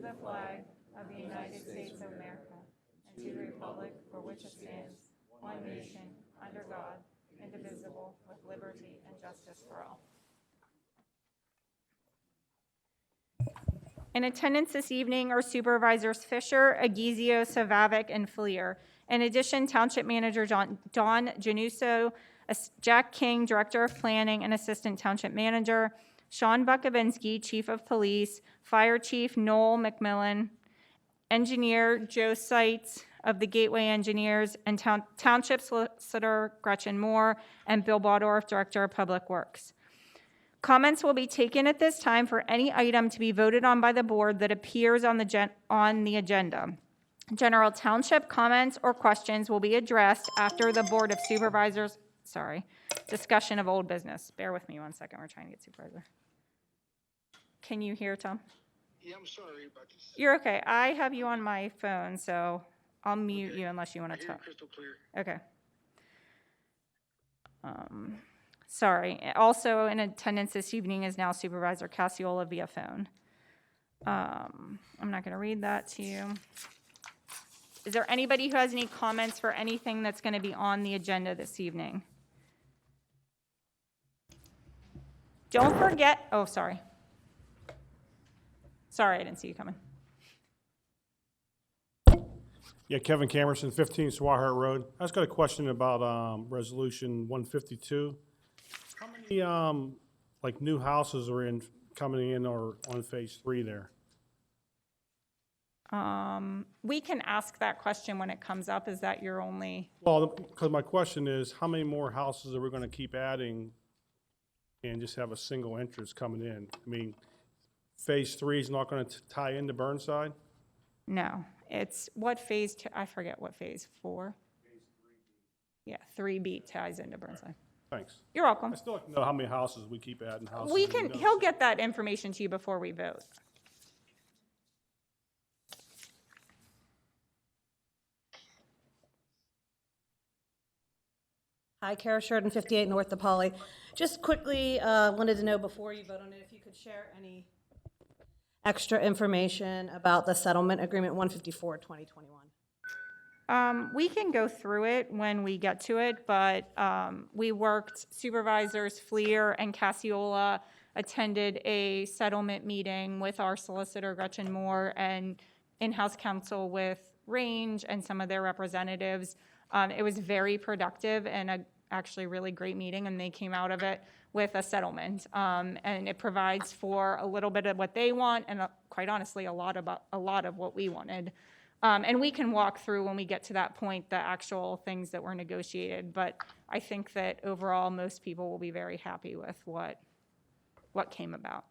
the flag of the United States of America, and to the republic for which it stands, one nation, under God, indivisible, with liberty and justice for all. In attendance this evening are Supervisors Fisher, Agizio, Savavic, and Fleer. In addition, Township Manager Don Januso, Jack King, Director of Planning and Assistant Township Manager, Sean Bukovinsky, Chief of Police, Fire Chief Noel McMillan, Engineer Joe Seitz of the Gateway Engineers, and Township Solicitor Gretchen Moore, and Bill Baudorf, Director of Public Works. Comments will be taken at this time for any item to be voted on by the board that appears on the agenda. General Township comments or questions will be addressed after the Board of Supervisors, discussion of old business. Bear with me 1 second, we're trying to get Supervisor. Can you hear, Tom? Yeah, I'm sorry about this. You're okay. I have you on my phone, so I'll mute you unless you want to talk. Crystal clear. Okay. Sorry. Also in attendance this evening is now Supervisor Cassiola via phone. I'm not going to read that to you. Is there anybody who has any comments for anything that's going to be on the agenda this evening? Don't forget, oh, sorry. Sorry, I didn't see you coming. Yeah, Kevin Camerson, 15 Swahart Road. I just got a question about Resolution 152. How many like new houses are coming in or on phase 3 there? We can ask that question when it comes up. Is that your only? Well, because my question is, how many more houses are we going to keep adding and just have a single entrance coming in? I mean, phase 3 is not going to tie into Burnside? No, it's what phase, I forget what phase 4? Phase 3B. Yeah, 3B ties into Burnside. Thanks. You're welcome. I still like to know how many houses we keep adding houses. He'll get that information to you before we vote. Hi, Kara Sheridan, 58 North DePauli. Just quickly wanted to know before you vote on it if you could share any extra information about the settlement agreement 154-2021. We can go through it when we get to it, but we worked, Supervisors Fleer and Cassiola attended a settlement meeting with our solicitor, Gretchen Moore, and in-house counsel with Range and some of their representatives. It was very productive and actually really great meeting, and they came out of it with a settlement. And it provides for a little bit of what they want and quite honestly a lot of what we wanted. And we can walk through when we get to that point the actual things that were negotiated, but I think that overall most people will be very happy with what came about.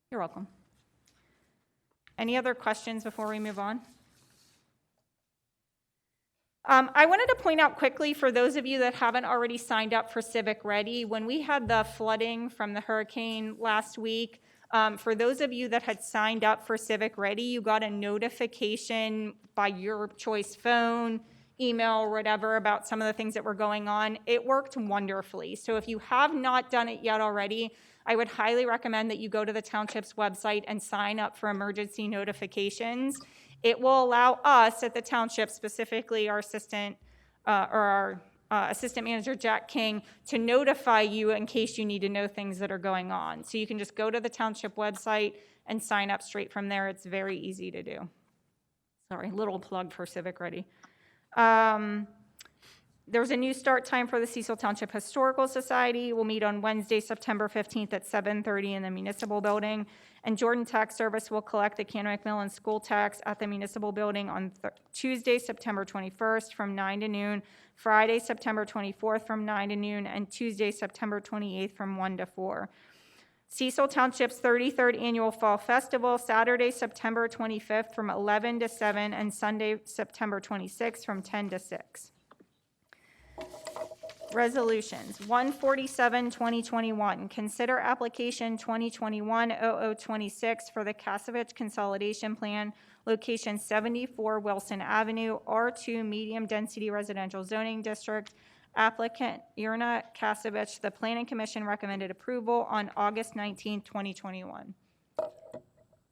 You're welcome. Any other questions before we move on? I wanted to point out quickly for those of you that haven't already signed up for Civic Ready, when we had the flooding from the hurricane last week, for those of you that had signed up for Civic Ready, you got a notification by your choice phone, email, or whatever about some of the things that were going on. It worked wonderfully. So if you have not done it yet already, I would highly recommend that you go to the township's website and sign up for emergency notifications. It will allow us at the township, specifically our assistant assistant manager, Jack King, to notify you in case you need to know things that are going on. So you can just go to the township website and sign up straight from there. It's very easy to do. Sorry, little plug for Civic Ready. There's a new start time for the Cecil Township Historical Society. We'll meet on Wednesday, September 15th at 7:30 in the municipal building. And Jordan Tax Service will collect the Cannon McMillan school tax at the municipal building on Tuesday, September 21st from 9 to noon, Friday, September 24th from 9 to noon, and Tuesday, September 28th from 1 to 4. Cecil Township's 33rd Annual Fall Festival, Saturday, September 25th from 11 to 7, and Sunday, September 26th from 10 to 6. Resolutions. 147-2021. Consider application 2021-0026 for the Kasevich Consolidation Plan, location 74 Wilson Avenue, R2 Medium Density Residential Zoning District. Applicant Irna Kasevich. The Planning Commission recommended approval on August 19, 2021.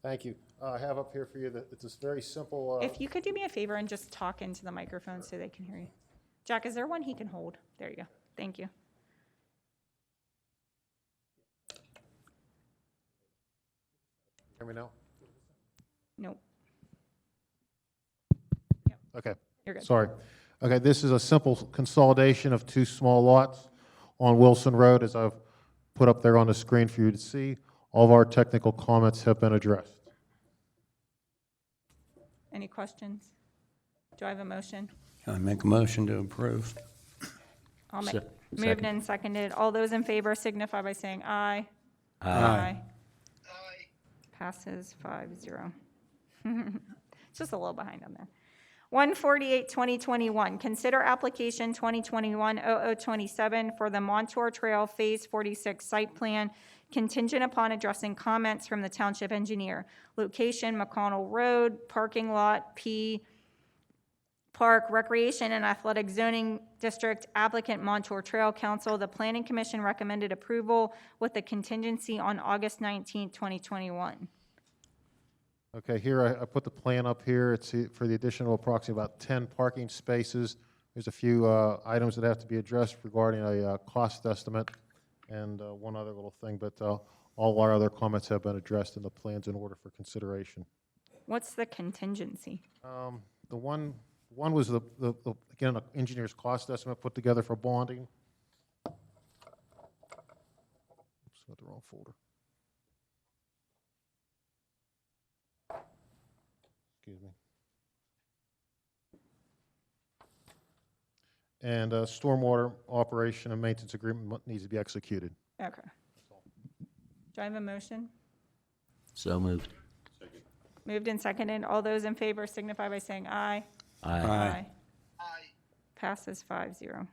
Thank you. I have up here for you that it's this very simple, If you could do me a favor and just talk into the microphone so they can hear you. Jack, is there one he can hold? There you go. Thank you. hear me now? Nope, Okay, you're good. sorry. Okay, this is a simple consolidation of two small lots on Wilson Road, as I've put up there on the screen for you to see. All of our technical comments have been addressed. Any questions? Do I have a motion? I make a motion to approve. I'll make, Se- moved second. and seconded. All those in favor signify by saying aye. Aye. Aye. Passes 5-0. It's just a little behind on there. 148, 2021, consider application 2021-0027 for the Montour Trail Phase 46 site plan contingent upon addressing comments from the township engineer. Location, McConnell Road, parking lot, P Park, Recreation and Athletic Zoning District, applicant Montour Trail Council. The Planning Commission recommended approval with the contingency on August 19, 2021. Okay, here I put the plan up here. It's for the additional approximately about 10 parking spaces. There's a few items that have to be addressed regarding a cost estimate and one other little thing, but all our other comments have been addressed in the plans in order for consideration. What's the contingency? The one was again, an engineer's cost estimate put together for bonding. Oops, got the wrong folder. Excuse me. And a stormwater operation and maintenance agreement needs to be executed. Okay. Do I have a motion? So moved. Moved and seconded. All those in favor signify by saying aye. Aye. Aye. Passes 5-0.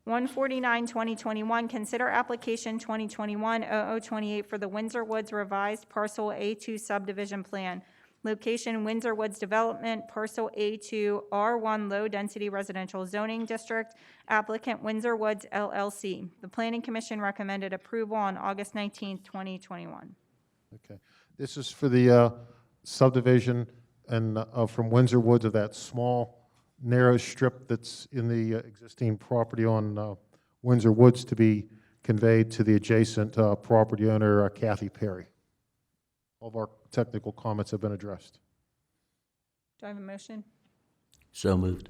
149, 2021, consider application 2021-0028 for the Windsor Woods revised parcel A2 subdivision plan. Location, Windsor Woods Development, parcel A2, R1 Low Density Residential Zoning District. Applicant, Windsor Woods LLC. The Planning Commission recommended approval on August 19, 2021. Okay. This is for the subdivision and from Windsor Woods of that small, narrow strip that's in the existing property on Windsor Woods to be conveyed to the adjacent property owner, Kathy Perry. All of our technical comments have been addressed. Do I have a motion? So moved.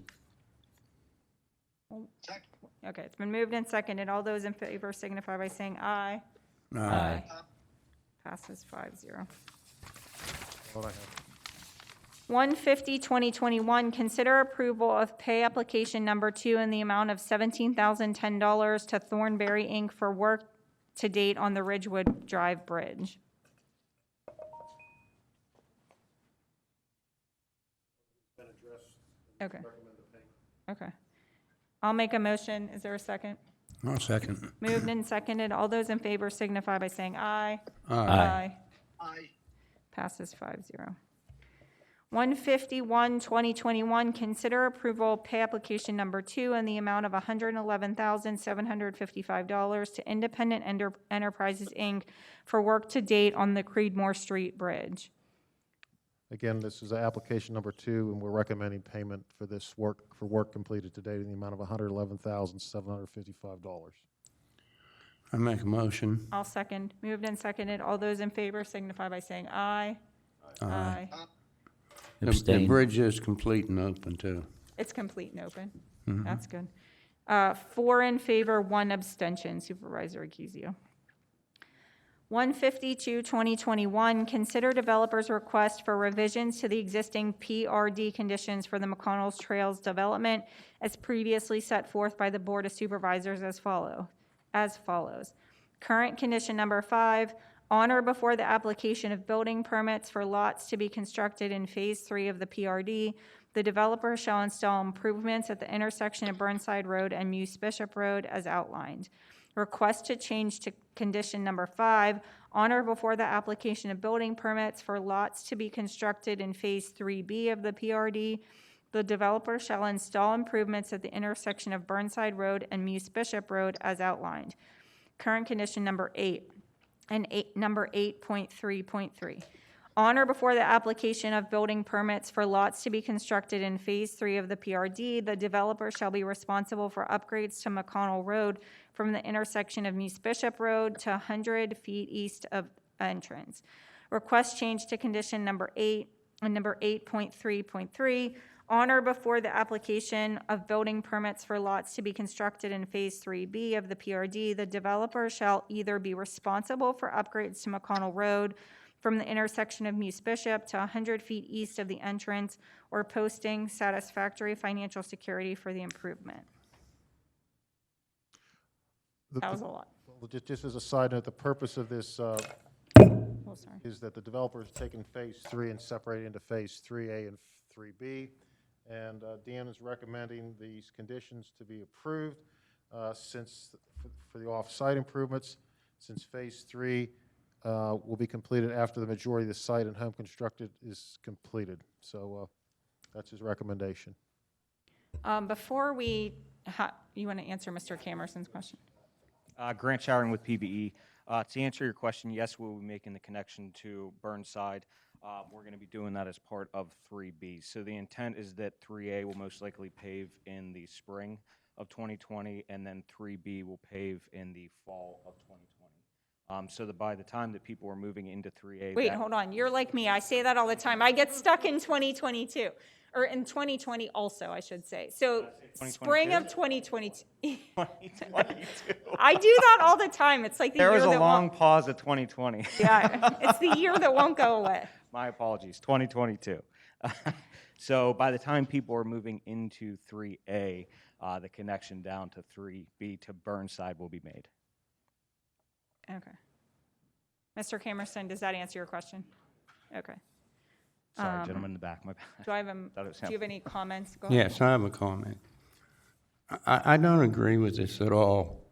Second. Okay, it's been moved and seconded. All those in favor signify by saying aye. Aye. Passes 5-0. All I have. 150, 2021, consider approval of pay application number 2 in the amount of $17,010 to Thornberry, Inc. for work to date on the Ridgewood Drive Bridge. Okay. Okay. I'll make a motion. Is there a second? I'll second. Moved and seconded. All those in favor signify by saying aye. Aye. Aye. Passes 5-0. 151, 2021, consider approval of pay application number 2 in the amount of $111,755 to Independent Enterprises, Inc. for work to date on the Creedmoor Street Bridge. Again, this is application number 2, and we're recommending payment for this work, for work completed to date in the amount of $111,755. I make a motion. I'll second. Moved and seconded. All those in favor signify by saying aye. Aye. The Abstain. bridge is complete and open, too. It's complete and open. That's good. 4 in favor, 1 abstention. Supervisor Akizio. 152, 2021, consider developer's request for revisions to the existing PRD conditions for the Mcconnell's Trails development as previously set forth by the Board of Supervisors as follows. Current condition number 5, on or before the application of building permits for lots to be constructed in Phase 3 of the PRD, the developer shall install improvements at the intersection of Burnside Road and Muse Bishop Road as outlined. Request to change to condition number 5, on or before the application of building permits for lots to be constructed in Phase 3B of the PRD, the developer shall install improvements at the intersection of Burnside Road and Muse Bishop Road as outlined. Current condition number 8, and number 8.3.3. On or before the application of building permits for lots to be constructed in Phase 3 of the PRD, the developer shall be responsible for upgrades to Mcconnell Road from the intersection of Muse Bishop Road to 100 feet east of entrance. Request change to condition number 8 and number 8.3.3. On or before the application of building permits for lots to be constructed in Phase 3B of the PRD, the developer shall either be responsible for upgrades to Mcconnell Road from the intersection of Muse Bishop to 100 feet east of the entrance, or posting satisfactory financial security for the improvement. That was a lot. Well, just as a side note, the purpose of this Oh, sorry. is that the developer has taken Phase 3 and separated into Phase 3A and 3B. And Dan is recommending these conditions to be approved for the off-site improvements, since Phase 3 will be completed after the majority of the site and home constructed is completed. So that's his recommendation. Before we, you want to answer Mr. Camerson's question? Grant Showering with PBE. To answer your question, yes, we'll be making the connection to Burnside. We're going to be doing that as part of 3B. So the intent is that 3A will most likely pave in the spring of 2020, and then 3B will pave in the fall of 2020. So that by the time that people are moving into 3A... Wait, hold on. You're like me. I say that all the time. I get stuck in 2022, or in 2020 also, I should say. So spring of 2022. 2022. I do that all the time. It's like the There year was a that long won't, pause at 2020. yeah, it's the year that won't go away. My apologies, 2022. So by the time people are moving into 3A, the connection down to 3B to Burnside will be made. Okay. Mr. Camerson, does that answer your question? Okay. Sorry, gentleman in the back, my bad. Do I have Thought it was do him. you have any comments? Go ahead. Yes, I have a comment. I don't agree with this at all.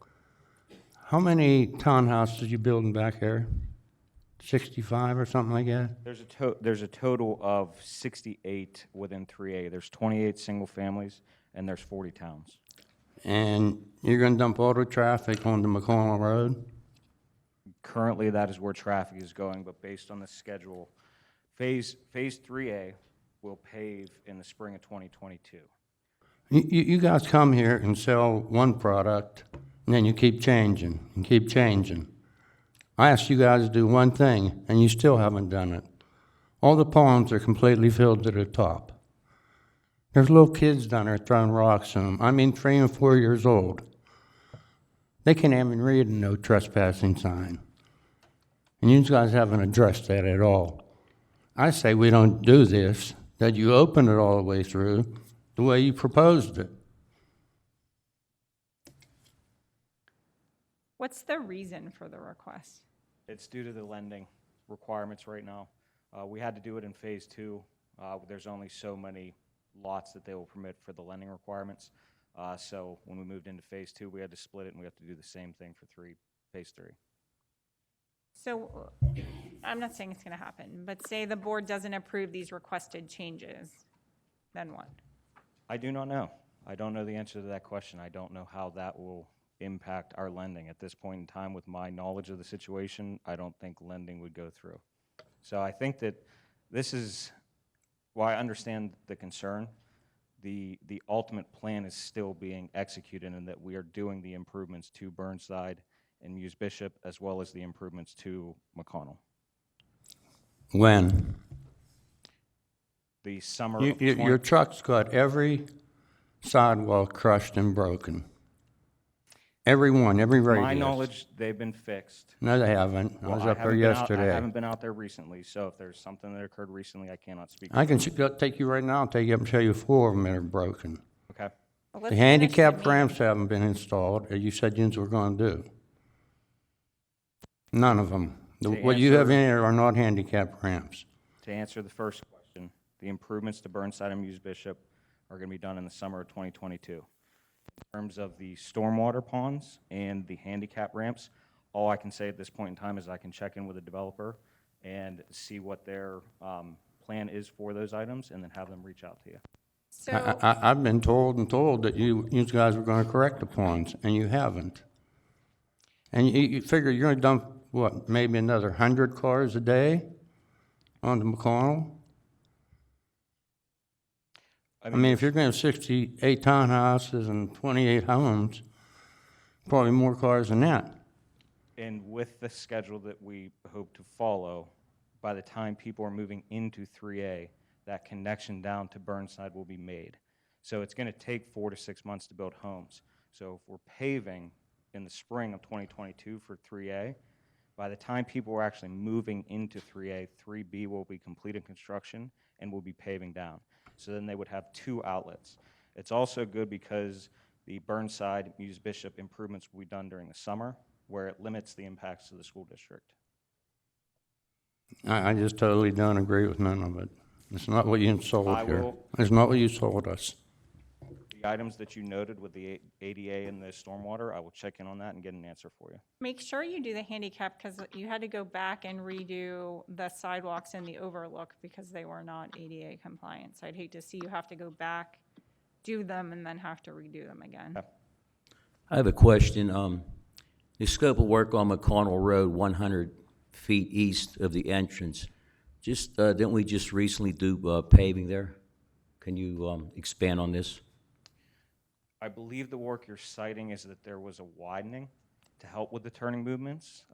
How many townhouses you building back here? 65 or something like that? There's a total of 68 within 3A. There's 28 single families, and there's 40 towns. And you're gonna dump all the traffic onto McConnell Road? Currently, that is where traffic is going, but based on the schedule, Phase 3A will pave in the spring of 2022. You guys come here and sell one product, and then you keep changing and keep changing. I asked you guys to do one thing, and you still haven't done it. All the ponds are completely filled to the top. There's little kids down there throwing rocks in them. I mean, 3 and 4 years old. They can't even read a no trespassing sign. And you guys haven't addressed that at all. I say we don't do this, that you open it all the way through the way you proposed it. What's the reason for the request? It's due to the lending requirements right now. We had to do it in Phase 2. There's only so many lots that they will permit for the lending requirements. So when we moved into Phase 2, we had to split it, and we have to do the same thing for Phase 3. So I'm not saying it's going to happen, but say the board doesn't approve these requested changes, then what? I do not know. I don't know the answer to that question. I don't know how that will impact our lending. At this point in time, with my knowledge of the situation, I don't think lending would go through. So I think that this is why I understand the concern. The ultimate plan is still being executed, and that we are doing the improvements to Burnside and Muse Bishop, as well as the improvements to McConnell. When? The summer of Your truck's got every sidewalk crushed and broken. Every one, every radius. my knowledge, they've been fixed. No, they haven't. I was Well, up there haven't been out- yesterday. I haven't been out there recently, so if there's something that occurred recently, I cannot speak. I can take you right now, I'll take you up and show you 4 of them that are broken. Okay. Well, let's The finish handicap meeting. ramps haven't been installed, as you said you were going to do. None of them. What you have in there are not handicap ramps. To answer the first question, the improvements to Burnside and Muse Bishop are going to be done in the summer of 2022. In terms of the stormwater ponds and the handicap ramps, all I can say at this point in time is I can check in with the developer and see what their plan is for those items, and then have them reach out to you. So, I've been told that you guys were going to correct the ponds, and you haven't. And you figure you're going to dump, what, maybe another 100 cars a day on the McConnell? I mean, if you're gonna have 68 townhouses and 28 homes, probably more cars than that. And with the schedule that we hope to follow, by the time people are moving into 3A, that connection down to Burnside will be made. So it's going to take 4 to 6 months to build homes. So if we're paving in the spring of 2022 for 3A, by the time people are actually moving into 3A, 3B will be completed construction and will be paving down. So then they would have 2 outlets. It's also good because the Burnside Muse Bishop improvements will be done during the summer, where it limits the impacts to the school district. I just totally don't agree with none of it. It's not what you sold I here. will- It's not what you sold us. The items that you noted with the ADA and the stormwater, I will check in on that and get an answer for you. Make sure you do the handicap, because you had to go back and redo the sidewalks and the overlook because they were not ADA compliant. So I'd hate to see you have to go back, do them, and then have to redo them again. I have a question. The scope of work on McConnell Road, 100 feet east of the entrance, didn't we just recently do paving there? Can you expand on this? I believe the work you're citing is that there was a widening to help with the turning movements.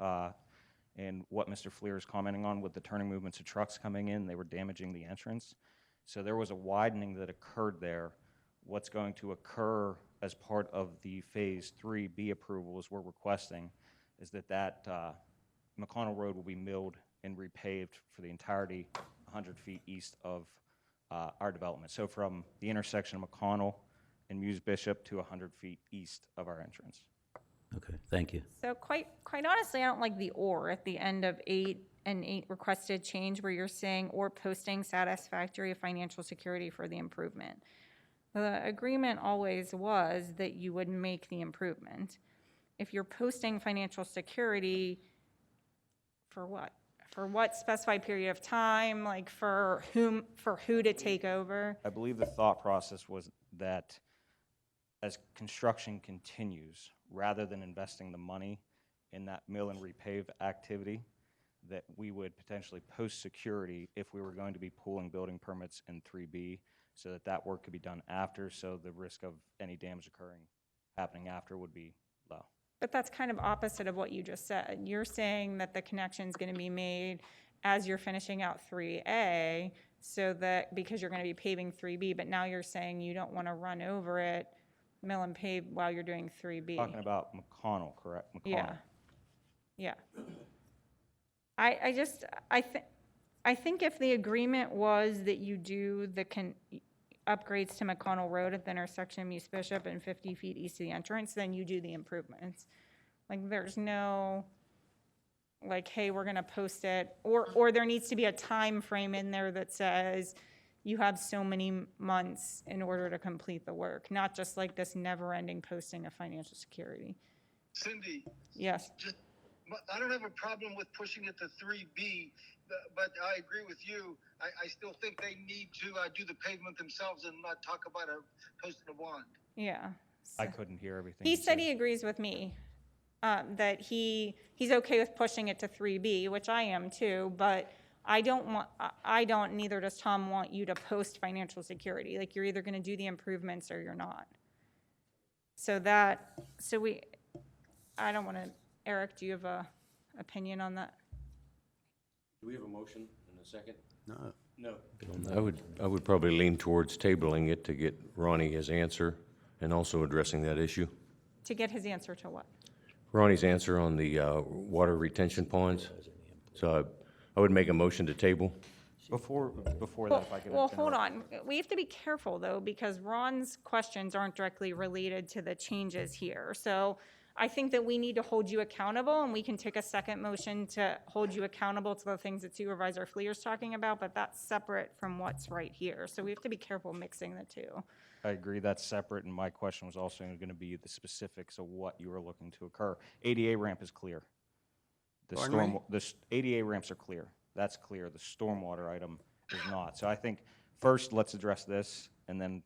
And what Mr. Fleer is commenting on with the turning movements of trucks coming in, they were damaging the entrance. So there was a widening that occurred there. What's going to occur as part of the Phase 3B approvals we're requesting is that McConnell Road will be milled and repaved for the entirety 100 feet east of our development. So from the intersection of McConnell and Muse Bishop to 100 feet east of our entrance. Okay, thank you. So quite honestly, I don't like the "or" at the end of 8 and 8 requested change, where you're saying "or posting satisfactory financial security for the improvement." The agreement always was that you would make the improvement. If you're posting financial security, for what? For what specified period of time? Like for whom? For who to take over? I believe the thought process was that as construction continues, rather than investing the money in that mill and repave activity, that we would potentially post security if we were going to be pulling building permits in 3B, so that that work could be done after, so the risk of any damage happening after would be low. But that's kind of opposite of what you just said. You're saying that the connection's going to be made as you're finishing out 3A, so that, because you're going to be paving 3B, but now you're saying you don't want to run over it, mill and pave while you're doing 3B. Talking about McConnell, correct? McConnell. Yeah. I think if the agreement was that you do the upgrades to McConnell Road at the intersection of Muse Bishop and 50 feet east of the entrance, then you do the improvements. Like, there's no, like, hey, we're gonna post it, or there needs to be a time frame in there that says you have so many months in order to complete the work, not just like this never-ending posting of financial security. Cindy, Yes. I don't have a problem with pushing it to 3B, but I agree with you. I still think they need to do the pavement themselves and not talk about posting a bond. Yeah. I couldn't hear everything. He you said he agrees with me, that he's okay with pushing it to 3B, which I am too, but I don't, neither does Tom, want you to post financial security. Like, you're either gonna do the improvements or you're not. I don't wanna, Eric, do you have a opinion on that? Do we have a motion and a second? No. No. I would probably lean towards tabling it to get Ronnie his answer and also addressing that issue. To get his answer to what? Ronnie's answer on the water retention ponds. So I would make a motion to table. Before that, if I could. Well, hold on. We have to be careful, though, because Ron's questions aren't directly related to the changes here. So I think that we need to hold you accountable, and we can take a second motion to hold you accountable to the things that Supervisor Fleer's talking about, but that's separate from what's right here. So we have to be careful mixing the two. I agree, that's separate, and my question was also going to be the specifics of what you were looking to occur. ADA ramp is clear. The ADA ramps are clear. That's clear. The stormwater item is not. So I think first let's address this, and then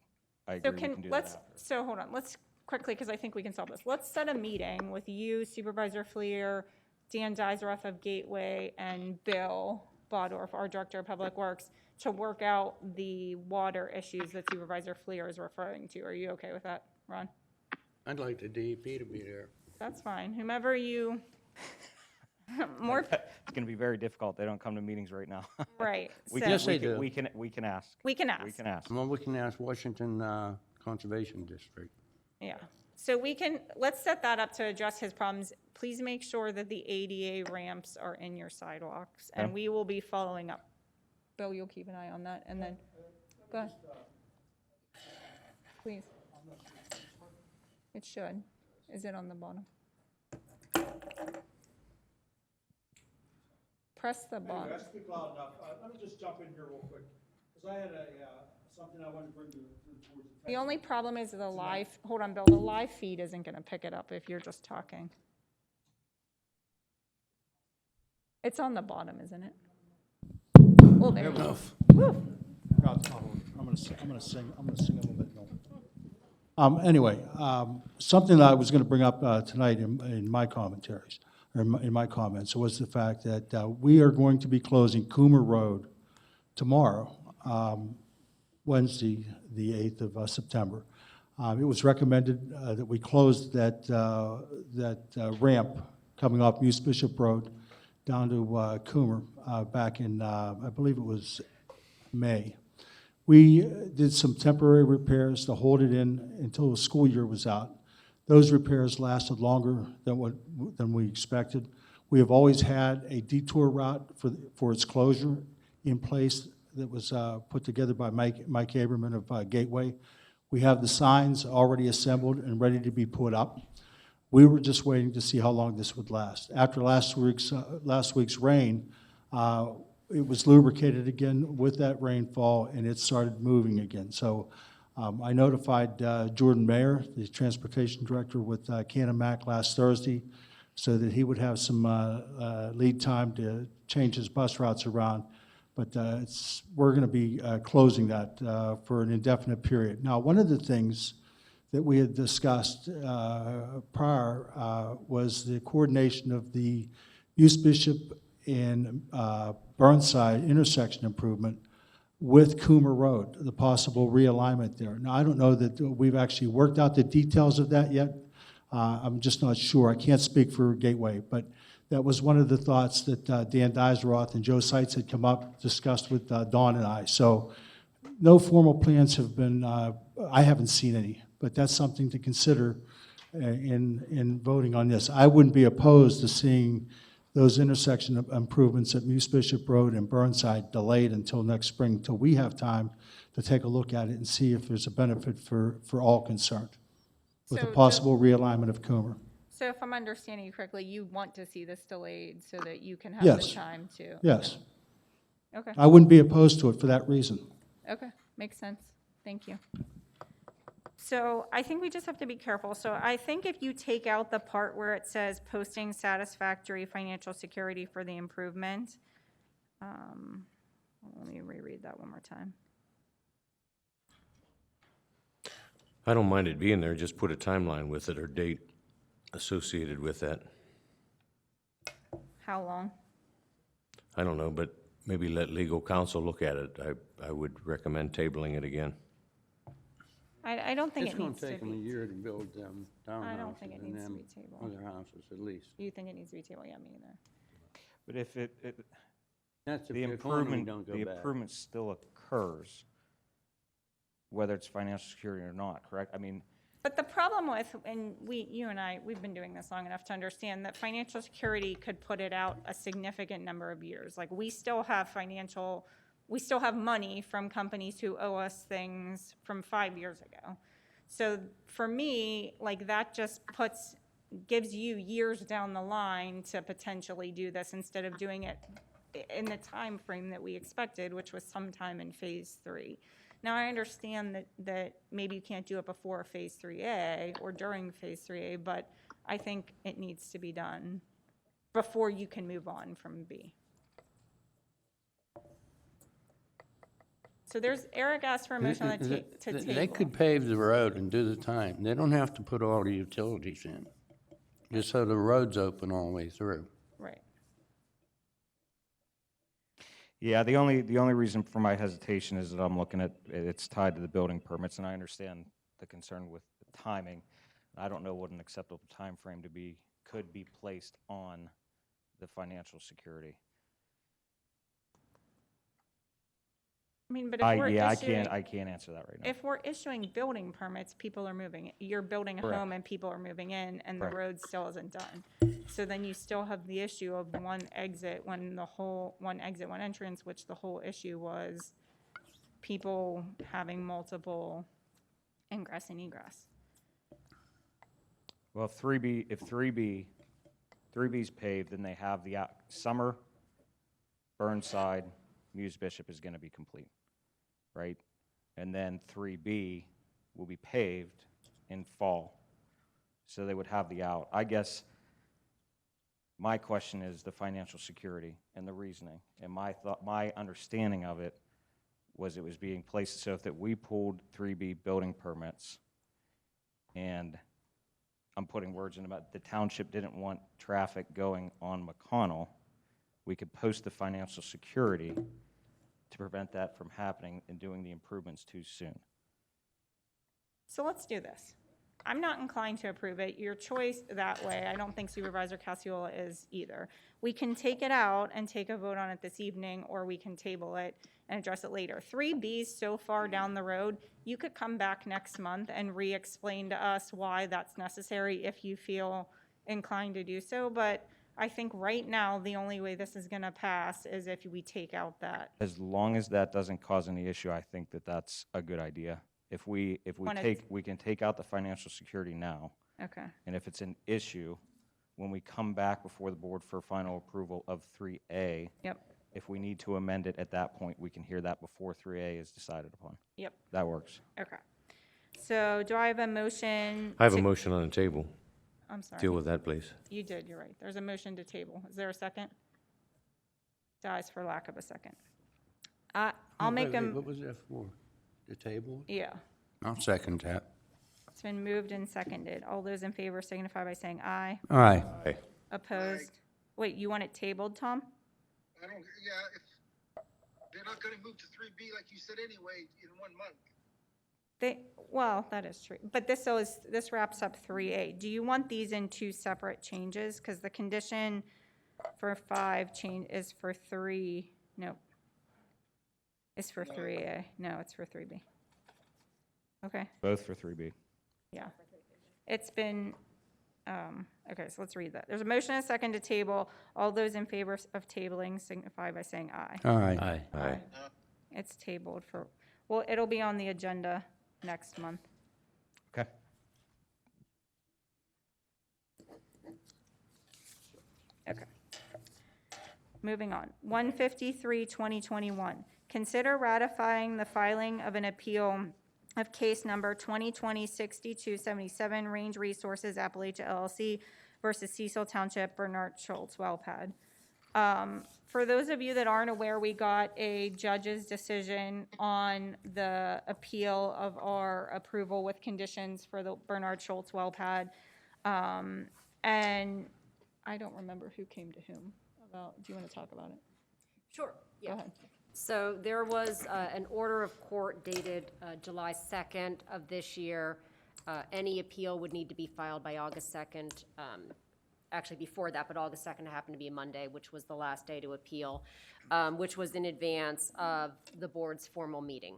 I agree we can do that after. So hold on, let's quickly, because I think we can solve this. Let's set a meeting with you, Supervisor Fleer, Dan Dizeroff of Gateway, and Bill Bodorf, our Director of Public Works, to work out the water issues that Supervisor Fleer is referring to. Are you okay with that, Ron? I'd like the DEP to be there. That's fine. Whomever you, more, It's gonna be very difficult. They don't come to meetings right now. right. We so- can, Yes, we they can, do. we can, we can ask. We can We ask. can ask. Well, we can ask Washington Conservation District. Yeah, so we can, let's set that up to address his problems. Please make sure that the ADA ramps are in your sidewalks, and Okay. we will be following up. Bill, you'll keep an eye on that, and then, go ahead. Please. It should. Is it on the bottom? Press the button. I speak loud enough. Let me just jump in here real quick, because I had something I wanted to bring towards the. The only problem is the live, hold on, Bill, the live feed isn't gonna pick it up if you're just talking. It's on the bottom, isn't it? Oh, there you go. Woo. I'm gonna sing a little bit. Anyway, something that I was gonna bring up tonight in my commentaries, or in my comments, was the fact that we are going to be closing Coomer Road tomorrow, Wednesday, the 8th of September. It was recommended that we close that ramp coming off Muse Bishop Road down to Coomer back in, I believe it was May. We did some temporary repairs to hold it in until the school year was out. Those repairs lasted longer than we expected. We have always had a detour route for its closure in place that was put together by Mike Aberman of Gateway. We have the signs already assembled and ready to be put up. We were just waiting to see how long this would last. After last week's rain, it was lubricated again with that rainfall, and it started moving again. So I notified Jordan Mayer, the transportation director with Canamac last Thursday, so that he would have some lead time to change his bus routes around. But we're going to be closing that for an indefinite period. Now, one of the things that we had discussed prior was the coordination of the Muse Bishop and Burnside intersection improvement with Coomer Road, the possible realignment there. Now, I don't know that we've actually worked out the details of that yet. I'm just not sure. I can't speak for Gateway, but that was one of the thoughts that Dan Dizeroth and Joe Seitz had come up, discussed with Dawn and I. So no formal plans have been, I haven't seen any, but that's something to consider in voting on this. I wouldn't be opposed to seeing those intersection improvements at Muse Bishop Road and Burnside delayed until next spring, until we have time to take a look at it and see if there's a benefit for all concerned with the So possible realignment of Coomer. So if I'm understanding you correctly, you want to see this delayed so that you can have Yes. the time to? Yes, Okay, I wouldn't be opposed to it for that reason. okay, makes sense. Thank you. So I think we just have to be careful. So I think if you take out the part where it says posting satisfactory financial security for the improvement, let me reread that one more time. I don't mind it being there, just put a timeline with it or date associated with that. How long? I don't know, but maybe let legal counsel look at it. I would recommend tabling it again. I don't think It's it gonna needs to take them a be. year to build them townhouses. I don't think it and needs to them be tabled. Other houses, at least. You think it needs to be tabled? Yeah, me either. But if That's if the the economy improvement, don't go the bad. improvement still occurs, whether it's financial security or not, correct? I mean, But the problem with, and you and I, we've been doing this long enough to understand that financial security could put it out a significant number of years. Like, we still have money from companies who owe us things from 5 years ago. So for me, like, that just gives you years down the line to potentially do this instead of doing it in the time frame that we expected, which was sometime in phase 3. Now, I understand that maybe you can't do it before phase 3A or during phase 3A, but I think it needs to be done before you can move on from B. So Eric asked for a motion to table. They could pave the road and do the time. They don't have to put all the utilities in, just so the road's open all the way through. Right. Yeah, the only reason for my hesitation is that I'm looking at, it's tied to the building permits, and I understand the concern with the timing. I don't know what an acceptable time frame could be placed on the financial security. I mean, but if we're Yeah, issuing, I can't answer that right now. if we're issuing building permits, people are moving, you're building a Correct. home and people are moving in, and the Correct. road still isn't done. So then you still have the issue of one exit, one exit, one entrance, which the whole issue was people having multiple ingress and egress. Well, if 3B's paved, then they have the summer, Burnside, Muse Bishop is gonna be complete, right? And then 3B will be paved in fall, so they would have the out. I guess my question is the financial security and the reasoning. And my understanding of it was it was being placed so that we pulled 3B building permits, and I'm putting words in about the township didn't want traffic going on Mcconnell, we could post the financial security to prevent that from happening and doing the improvements too soon. So let's do this. I'm not inclined to approve it. Your choice that way. I don't think Supervisor Cassiola is either. We can take it out and take a vote on it this evening, or we can table it and address it later. 3B's so far down the road, you could come back next month and re-explain to us why that's necessary if you feel inclined to do so. But I think right now, the only way this is gonna pass is if we take out that. As long as that doesn't cause any issue, I think that that's a good idea. If we can take out the financial security now, Okay. and if it's an issue, when we come back before the board for final approval of 3A, Yep. if we need to amend it at that point, we can hear that before 3A is decided upon. Yep. That works. Okay. So do I have a motion? I have a to- motion on the table. I'm sorry. Deal with that, please. You did, you're right. There's a motion to table. Is there a second? Dies for lack of a second. I'll make What them, was that for? The table? yeah. I'll second that. It's been moved and seconded. All those in favor signify by saying aye. All right. Aye. Opposed? Wait, you want it tabled, Tom? I don't, yeah, if, they're not gonna move to 3B like you said anyway in 1 month. Well, that is true. But this wraps up 3A. Do you want these in two separate changes? Because the condition for 5 is for 3, nope. It's for 3A. No, it's for 3B. Okay, Both for 3B. yeah. It's been, okay, so let's read that. There's a motion and a second to table. All those in favor of tabling signify by saying aye. All right. Aye. Aye. It's tabled for, well, it'll be on the agenda next month. Okay. Okay. Moving on. 153, 2021. Consider ratifying the filing of an appeal of case number 2020-6277, Range Resources Appalachia LLC versus Cecil Township, Bernard Schultz well pad. For those of you that aren't aware, we got a judge's decision on the appeal of our approval with conditions for the Bernard Schultz well pad. And I don't remember who came to whom about, do you want to talk about it? Sure, Go yeah. ahead. So there was an order of court dated July 2nd of this year. Any appeal would need to be filed by August 2nd. Actually, before that, but August 2nd happened to be a Monday, which was the last day to appeal, which was in advance of the board's formal meeting.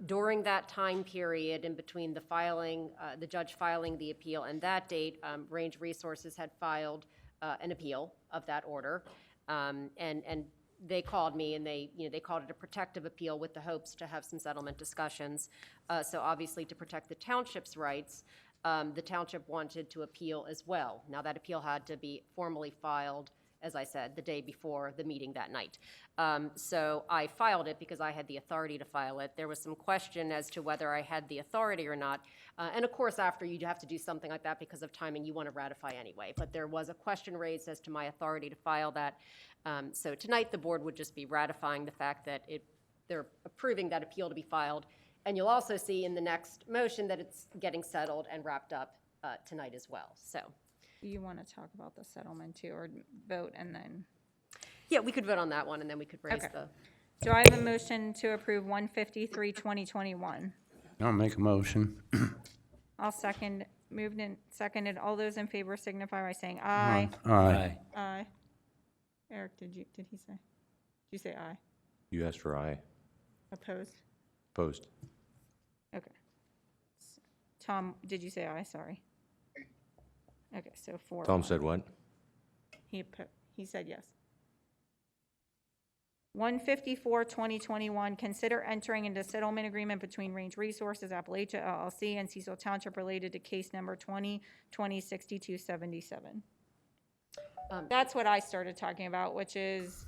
During that time period, in between the filing, the judge filing the appeal and that date, Range Resources had filed an appeal of that order. And they called me and they called it a protective appeal with the hopes to have some settlement discussions. So obviously to protect the township's rights, the township wanted to appeal as well. Now that appeal had to be formally filed, as I said, the day before the meeting that night. So I filed it because I had the authority to file it. There was some question as to whether I had the authority or not. And of course, after you have to do something like that because of timing, you want to ratify anyway. But there was a question raised as to my authority to file that. So tonight, the board would just be ratifying the fact that they're approving that appeal to be filed. And you'll also see in the next motion that it's getting settled and wrapped up tonight as well. So. You want to talk about the settlement too, or vote and then? Yeah, we could vote on that one, and then we could raise Okay. the, Do I have a motion to approve 153, 2021? I'll make a motion. I'll second, moved and seconded. All those in favor signify by saying aye. Aye. Aye. Eric, did he say? Did you say aye? You asked for aye. Opposed? Opposed. Okay. Tom, did you say aye? Sorry. Okay, so 4. Tom said what? He said yes. 154, 2021, consider entering into settlement agreement between Range Resources Appalachia LLC and Cecil Township related to case number 2020-6277. That's what I started talking about, which is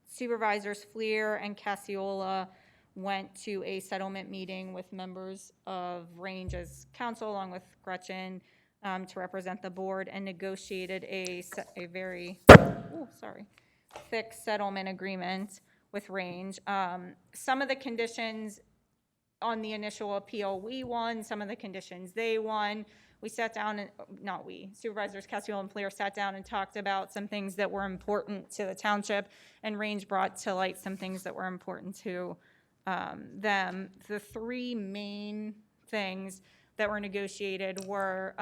Supervisors Fleer and Cassiola went to a settlement meeting with members of Range as counsel, along with Gretchen, to represent the board, and negotiated a very thick settlement agreement with Range. Some of the conditions on the initial appeal we won, some of the conditions they won. We sat down, and Supervisors Cassiola and Fleer sat down and talked about some things that were important to the township, and Range brought to light some things that were important to them. The three main things that were negotiated were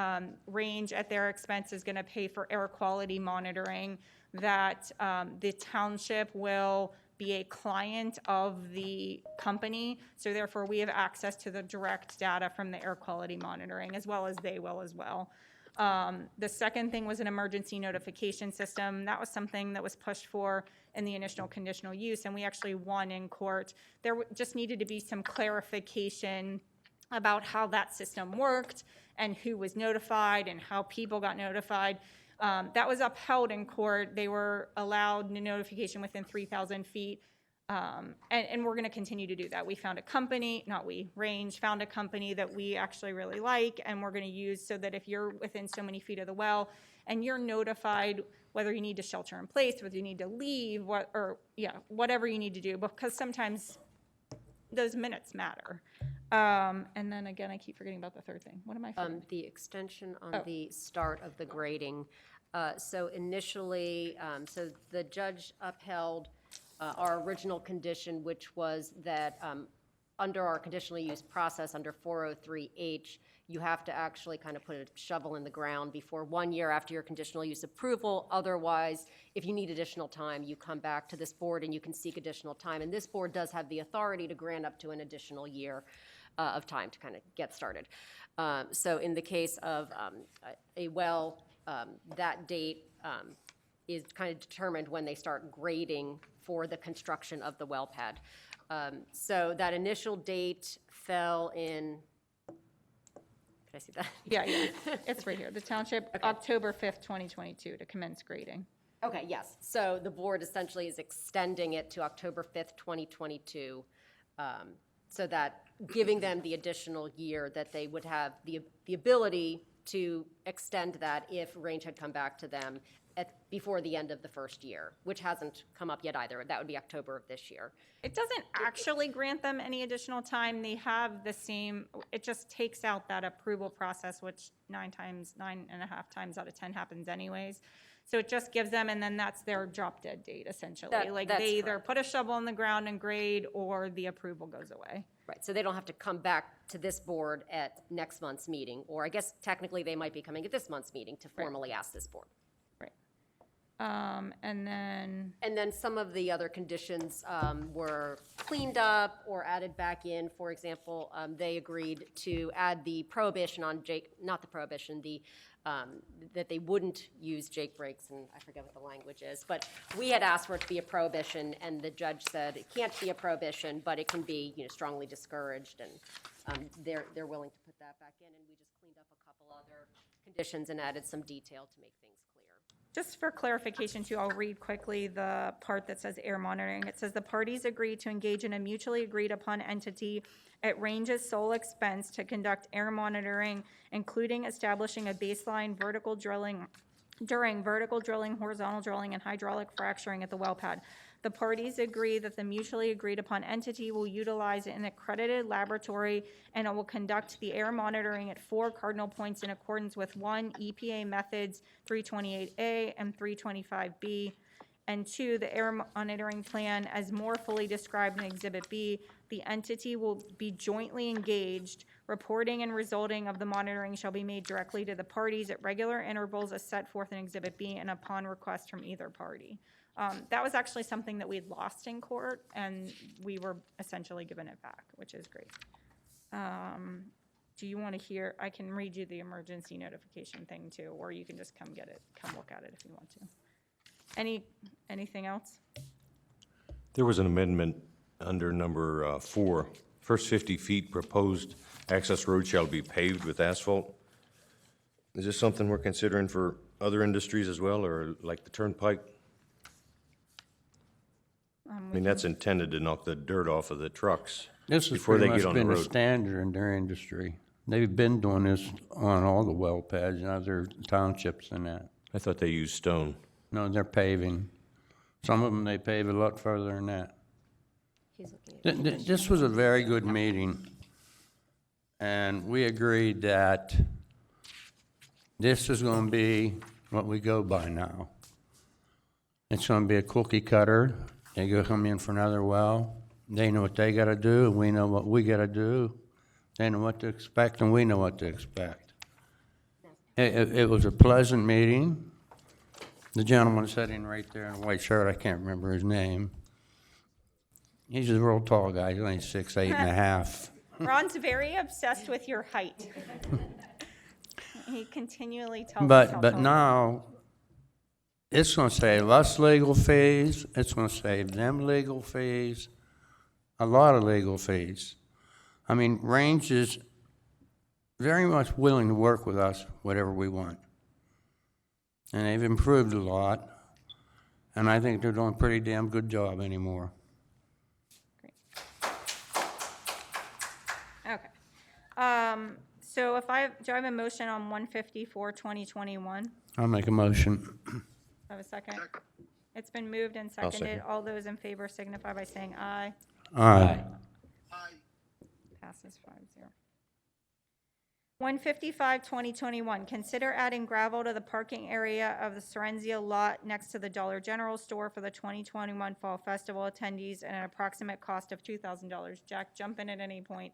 Range at their expense is going to pay for air quality monitoring, that the township will be a client of the company, so therefore we have access to the direct data from the air quality monitoring, as well as they will as well. The second thing was an emergency notification system. That was something that was pushed for in the initial conditional use, and we actually won in court. There just needed to be some clarification about how that system worked and who was notified and how people got notified. That was upheld in court. They were allowed notification within 3,000 feet, and we're going to continue to do that. We found a company, Range found a company that we actually really like, and we're going to use so that if you're within so many feet of the well and you're notified whether you need to shelter in place, whether you need to leave, whatever you need to do, because sometimes those minutes matter. And then again, I keep forgetting about the third thing. What am I forgetting? the extension on the start of the grading. So initially, so the judge upheld our original condition, which was that under our conditional use process, under 403H, you have to actually kind of put a shovel in the ground before 1 year after your conditional use approval. Otherwise, if you need additional time, you come back to this board and you can seek additional time. And this board does have the authority to grant up to an additional year of time to kind of get started. So in the case of a well, that date is kind of determined when they start grading for the construction of the well pad. So that initial date fell in, can I see that? Yeah, it's right here. The township, October 5th, 2022, to commence grading. Okay, yes. So the board essentially is extending it to October 5th, 2022, so that giving them the additional year that they would have the ability to extend that if Range had come back to them before the end of the first year, which hasn't come up yet either. That would be October of this year. It doesn't actually grant them any additional time. They have the same, it just takes out that approval process, which 9.5 times out of 10 happens anyways. So it just gives them, and then that's their drop dead date, essentially. That's They either correct. put a shovel in the ground and grade, or the approval goes away. Right, so they don't have to come back to this board at next month's meeting, or I guess technically they might be coming at this month's meeting to formally ask this board. Right. And then some of the other conditions were cleaned up or added back in. For example, they agreed to add the prohibition on that they wouldn't use Jake brakes, and I forget what the language is, but we had asked for it to be a prohibition, and the judge said it can't be a prohibition, but it can be, strongly discouraged, and they're willing to put that back in, and we just cleaned up a couple other conditions and added some detail to make things clear. just for clarification too, I'll read quickly the part that says air monitoring. It says the parties agree to engage in a mutually agreed upon entity at Range's sole expense to conduct air monitoring, including establishing a baseline vertical drilling, horizontal drilling, and hydraulic fracturing at the well pad. The parties agree that the mutually agreed upon entity will utilize an accredited laboratory and it will conduct the air monitoring at 4 cardinal points in accordance with 1, EPA methods 328A and 325B, and 2, the air monitoring plan as more fully described in Exhibit B. The entity will be jointly engaged. Reporting and resulting of the monitoring shall be made directly to the parties at regular intervals as set forth in Exhibit B and upon request from either party. That was actually something that we'd lost in court, and we were essentially given it back, which is great. Do you want to hear? I can read you the emergency notification thing too, or you can just come get it, come look at it if you want to. Anything else? There was an amendment under number 4. First 50 feet proposed access road shall be paved with asphalt. Is this something we're considering for other industries as well, or like the turnpike? I mean, that's intended to knock the dirt off of the trucks This has before pretty they much get on the been the road. standard in their industry. They've been doing this on all the well pads and other townships and that. I thought they used stone. No, they're paving. Some of them, they pave a lot further than that. He's looking at This was a very good meeting, and we agreed that this is gonna be what we go by now. It's gonna be a cookie cutter. They go come in for another well. They know what they gotta do, and we know what we gotta do. They know what to expect, and we know what to expect. It was a pleasant meeting. The gentleman sitting right there in a white shirt, I can't remember his name. He's a real tall guy, he's only 6'8.5". Ron's very obsessed with your height. He continually tells us how But tall you are. now, it's gonna save us legal fees, it's gonna save them legal fees, a lot of legal fees. I mean, Range is very much willing to work with us, whatever we want. And they've improved a lot, and I think they're doing a pretty damn good job anymore. Okay. So do I have a motion on 154, 2021? I'll make a motion. Do I have a second? It's been moved and seconded. second. All those in favor signify by saying aye. Aye. Aye. Passes 5-0. 155, 2021, consider adding gravel to the parking area of the Sorrenzia lot next to the Dollar General store for the 2021 Fall Festival attendees at an approximate cost of $2,000. Jack, jump in at any point.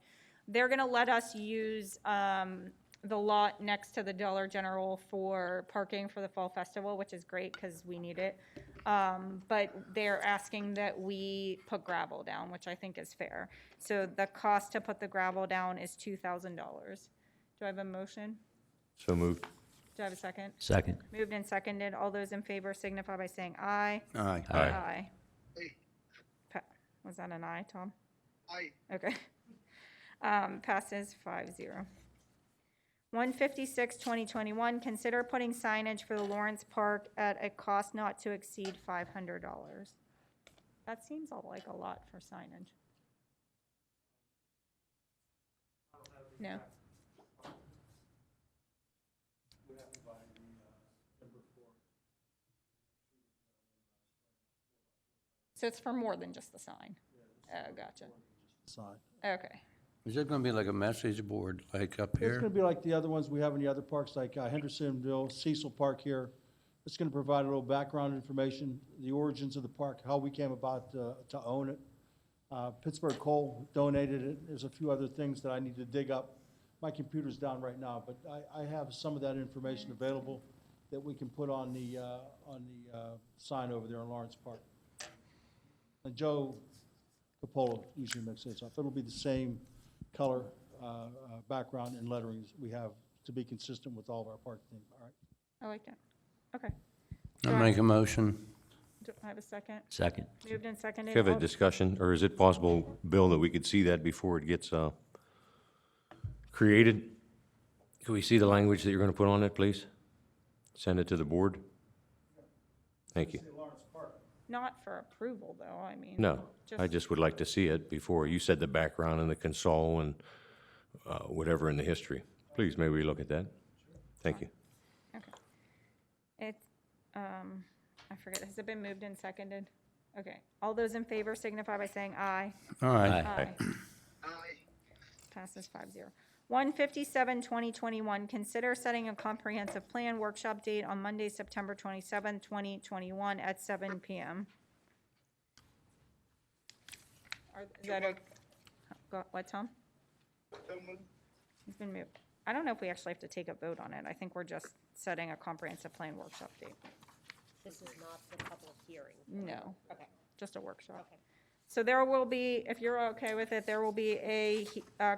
They're going to let us use the lot next to the Dollar General for parking for the Fall Festival, which is great because we need it. But they're asking that we put gravel down, which I think is fair. So the cost to put the gravel down is $2,000. Do I have a motion? So moved. Do I have a second? Second. Moved and seconded. All those in favor signify by saying aye. Aye. Aye. Aye. Aye. Was that an aye, Tom? Aye. Okay. Passes 5-0. 156, 2021, consider putting signage for the Lawrence Park at a cost not to exceed $500. That seems like a lot for signage. No? So it's for more than just the sign? Oh, gotcha. Sign. Okay. Is it gonna be like a message board, like up It's here? gonna be like the other ones we have in the other parks, like Hendersonville, Cecil Park here. It's gonna provide a little background information, the origins of the park, how we came about to own it. Pittsburgh Coal donated it. There's a few other things that I need to dig up. My computer's down right now, but I have some of that information available that we can put on the sign over there in Lawrence Park. And Joe Capola usually makes this up. It'll be the same color, background and letterings we have to be consistent with all of our park theme, all right? I like that. Okay. I'll make a motion. Do I have a second? Second. Moved and seconded. Do you have a All- discussion, or is it possible, Bill, that we could see that before it gets created? Can we see the language that you're going to put on it, please? Send it to the board? Thank you. Not for approval, though, I mean. No, I just would like to see it before. You said the background and the console and whatever in the history. Please, may we look at that? Thank you. Okay. It's, I forget, has it been moved and seconded? Okay, all those in favor signify by saying aye. All right. Aye. Aye. Passes 5-0. 157, 2021, consider setting a comprehensive plan workshop date on Monday, September 27, 2021 at 7 PM. Is that a, what, Tom? So moved. It's been moved. I don't know if we actually have to take a vote on it. I think we're just setting a comprehensive plan workshop date. This is not the public hearing. No, Okay, just a workshop. okay. So there will be, if you're okay with it, there will be a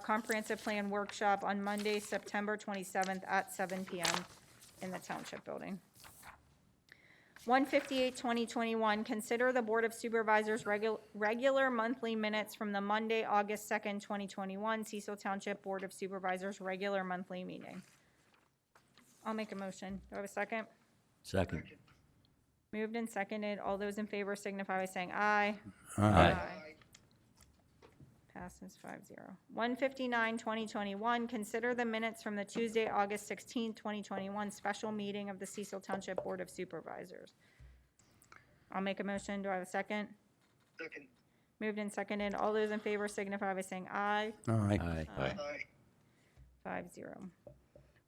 comprehensive plan workshop on Monday, September 27th at 7 PM in the Township Building. 158, 2021, consider the Board of Supervisors' regular monthly minutes from the Monday, August 2nd, 2021, Cecil Township Board of Supervisors' regular monthly meeting. I'll make a motion. Do I have a second? Second. Moved and seconded. All those in favor signify by saying aye. Aye. Passes 5-0. 159, 2021, consider the minutes from the Tuesday, August 16, 2021 special meeting of the Cecil Township Board of Supervisors. I'll make a motion. Do I have a second? Second. Moved and seconded. All those in favor signify by saying aye. All right. Aye. Aye. 5-0.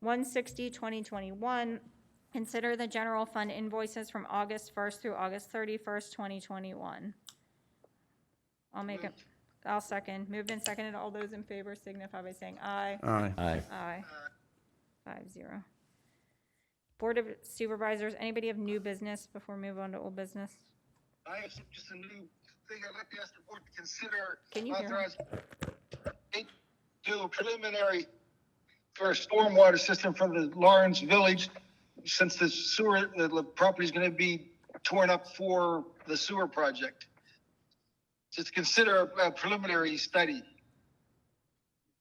160, 2021, consider the general fund invoices from August 1st through August 31st, 2021. I'll second. Moved and seconded. All those in favor signify by saying aye. Aye. Aye. Aye. 5-0. Board of Supervisors, anybody have new business before we move on to old business? I have just a new thing I'd like to ask the board to consider. Can you hear me? authorize- do a preliminary for a stormwater system for the Lawrence Village, since the sewer, the property is going to be torn up for the sewer project. Just consider a preliminary study.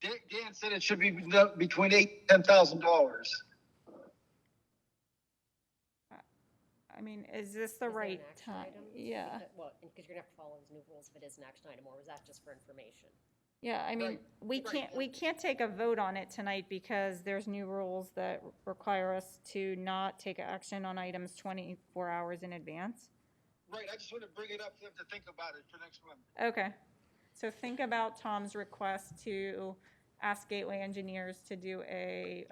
Dan said it should be between $8,000 and $10,000. I mean, is this the Is that right an action time? item? Yeah, Well, because you're gonna have to follow those new rules if it is an action item, or was that just for information? yeah, I mean, Right. we can't take a vote on it tonight because there's new rules that require us to not take action on items 24 hours in advance. Right, I just want to bring it up for them to think about it for next month. Okay, so think about Tom's request to ask Gateway Engineers to do a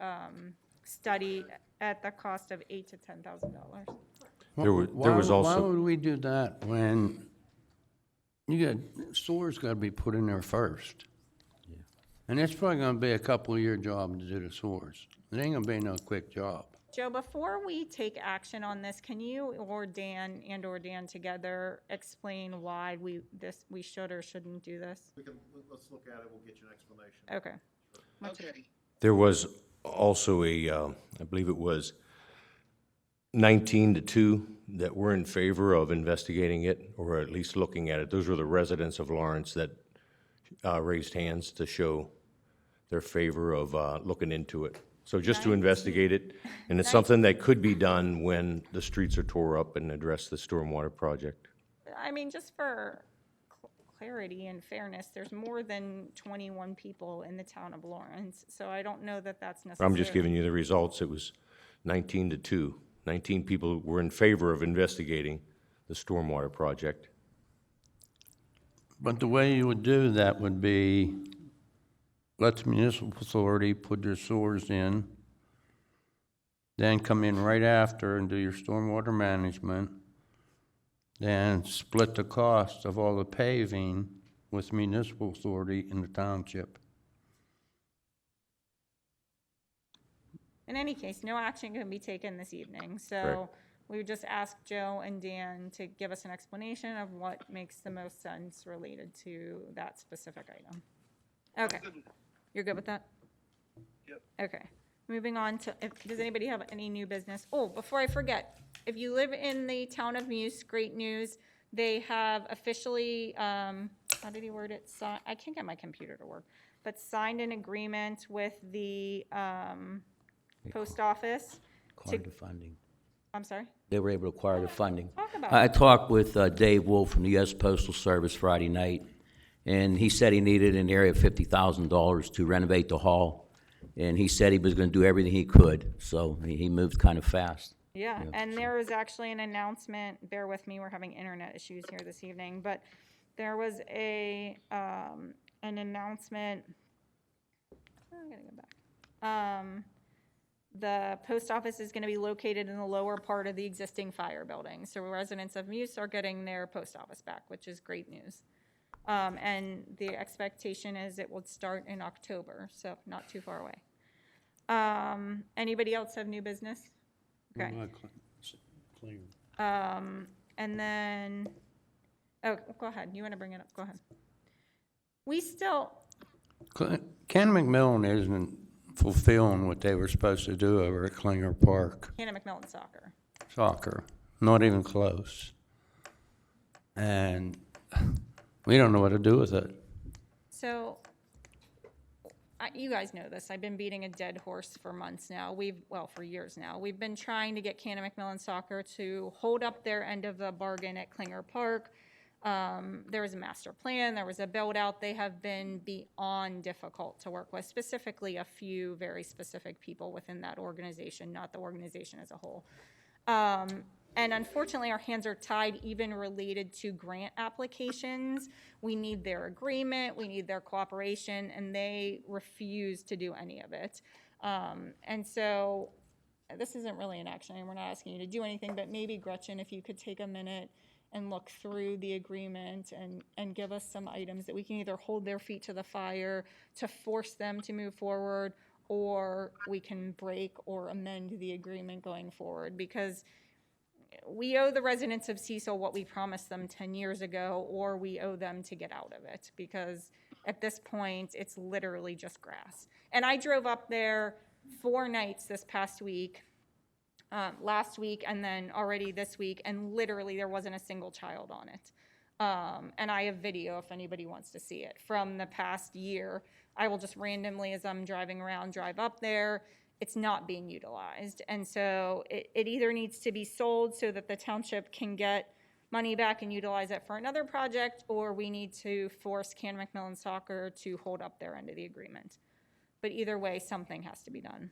study at the cost of $8,000 to $10,000. There was Why also, would we do that when sewer's gotta be put in there first? And it's probably gonna be a couple-year job to do the sewers. It ain't gonna be no quick job. Joe, before we take action on this, can you or Dan together explain why we should or shouldn't do this? Let's look at it, we'll get you an explanation. Okay. Okay. there was also I believe it was 19 to 2 that were in favor of investigating it, or at least looking at it. Those were the residents of Lawrence that raised hands to show their favor of looking into it. So just to investigate it, and it's something that could be done when the streets are tore up and address the stormwater project. I mean, just for clarity and fairness, there's more than 21 people in the town of Lawrence, so I don't know that that's necessary. I'm just giving you the results. It was 19 to 2. 19 people were in favor of investigating the stormwater project. But the way you would do that would be, let the municipal authority put their sewers in, then come in right after and do your stormwater management, then split the cost of all the paving with municipal authority in the township. In any case, no action can be taken this evening, so Correct. we would just ask Joe and Dan to give us an explanation of what makes the most sense related to that specific item. Okay, you're good with that? Yep. Okay, moving on to, does anybody have any new business? Oh, before I forget, if you live in the town of Muse, great news, they have officially, how did he word it? I can't get my computer to work, but signed an agreement with the post office. Acquired the funding. I'm sorry? They were able to acquire the funding. Talk about I it. talked with Dave Wolf from the U.S. Postal Service Friday night, and he said he needed an area of $50,000 to renovate the hall, and he said he was going to do everything he could, so he moved kind of fast. Yeah, and there was actually an announcement, bear with me, we're having internet issues here this evening, but there was an announcement, I'm gonna go back. The post office is gonna be located in the lower part of the existing fire building, so residents of Muse are getting their post office back, which is great news. And the expectation is it will start in October, so not too far away. Anybody else have new business? Okay. And then, oh, go ahead. You want to bring it up? Go ahead. We still, Ken McMillan isn't fulfilling what they were supposed to do over at Klinger Park. Hannah McMillan Soccer. Soccer, not even close. And we don't know what to do with it. So, you guys know this. I've been beating a dead horse for months now. For years now. We've been trying to get Hannah McMillan Soccer to hold up their end of the bargain at Klinger Park. There was a master plan. There was a build out. They have been beyond difficult to work with, specifically a few very specific people within that organization, not the organization as a whole. And unfortunately, our hands are tied even related to grant applications. We need their agreement, we need their cooperation, and they refuse to do any of it. And so this isn't really an action, and we're not asking you to do anything, but maybe Gretchen, if you could take a minute and look through the agreement and give us some items that we can either hold their feet to the fire to force them to move forward, or we can break or amend the agreement going forward, because we owe the residents of Cecil what we promised them 10 years ago, or we owe them to get out of it, because at this point, it's literally just grass. And I drove up there 4 nights this past week, last week, and then already this week, and literally there wasn't a single child on it. And I have video if anybody wants to see it from the past year. I will just randomly, as I'm driving around, drive up there. It's not being utilized. And so it either needs to be sold so that the township can get money back and utilize it for another project, or we need to force Hannah McMillan Soccer to hold up their end of the agreement. But either way, something has to be done.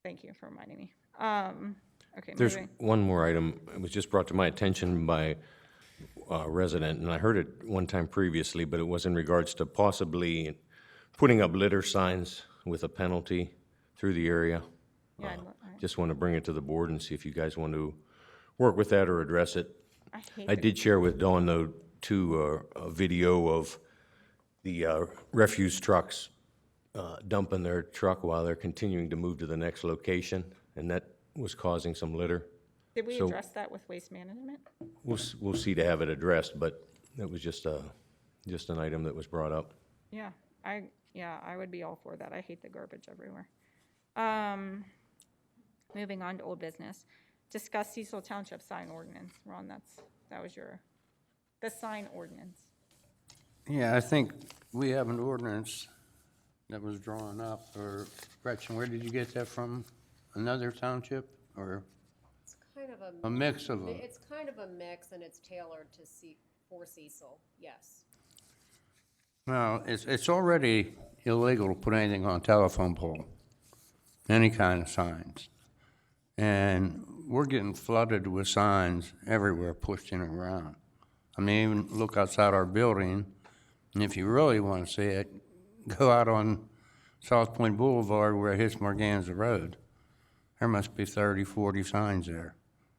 Thank you for reminding me. Okay, There's moving. one more item. It was just brought to my attention by a resident, and I heard it one time previously, but it was in regards to possibly putting up litter signs with a penalty through the area. Yeah, Just want to bring it to the board and see if you guys want to work with that or address it. hate I did share with Dawn, though, too, a video of the refuse trucks dumping their truck while they're continuing to move to the next location, and that was causing some litter. Did we So- address that with waste management? We'll see to have it addressed, but it was just an item that was brought up. Yeah, I would be all for that. I hate the garbage everywhere. Moving on to old business. Discuss Cecil Township sign ordinance. Ron, that was the sign ordinance. Yeah, I think we have an ordinance that was drawn up, or Gretchen, where did you get that from? Another township, or It's kind of a mix of them? It's kind of a mix, and it's tailored for Cecil, yes. Well, it's already illegal to put anything on a telephone pole, any kind of signs. And we're getting flooded with signs everywhere pushed in and around. I mean, even look outside our building, and if you really want to see it, go out on South Point Boulevard where it hits Morganza Road. There must be 30, 40 signs there,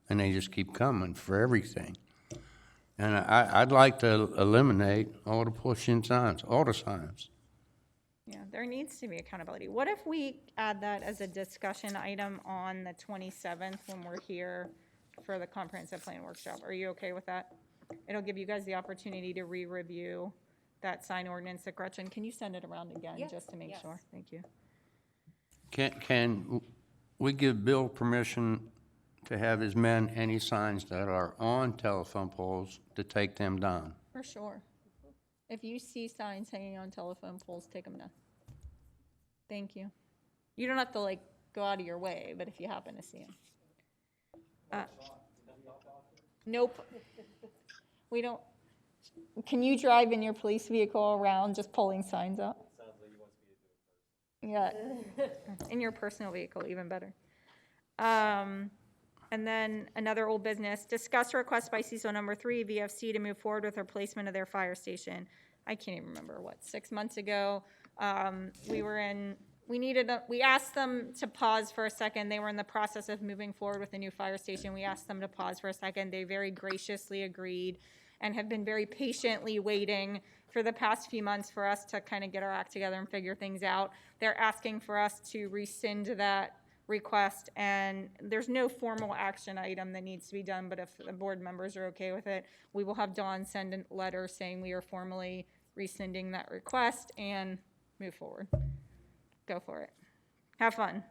and they just keep coming for everything. And I'd like to eliminate all the push-in signs, all the signs. Yeah, there needs to be accountability. What if we add that as a discussion item on the 27th when we're here for the comprehensive plan workshop? Are you okay with that? It'll give you guys the opportunity to re-review that sign ordinance. Gretchen, can you send it around again Yeah, just to make yes. sure? Thank you. Can we give Bill permission to have his men any signs that are on telephone poles to take them down? For sure. If you see signs hanging on telephone poles, take them down. Thank you. You don't have to go out of your way, but if you happen to see them. Nope. We don't. Can you drive in your police vehicle around just pulling signs up? Sounds like he wants me to do it first. Yeah. In your personal vehicle, even better. And then another old business, discuss request by Cecil number 3, VFC, to move forward with replacement of their fire station. I can't even remember, 6 months ago, we asked them to pause for a second. They were in the process of moving forward with a new fire station. We asked them to pause for a second. They very graciously agreed and have been very patiently waiting for the past few months for us to kind of get our act together and figure things out. They're asking for us to rescind that request, and there's no formal action item that needs to be done, but if the board members are okay with it, we will have Dawn send a letter saying we are formally rescinding that request and move forward. Go for it. Have fun.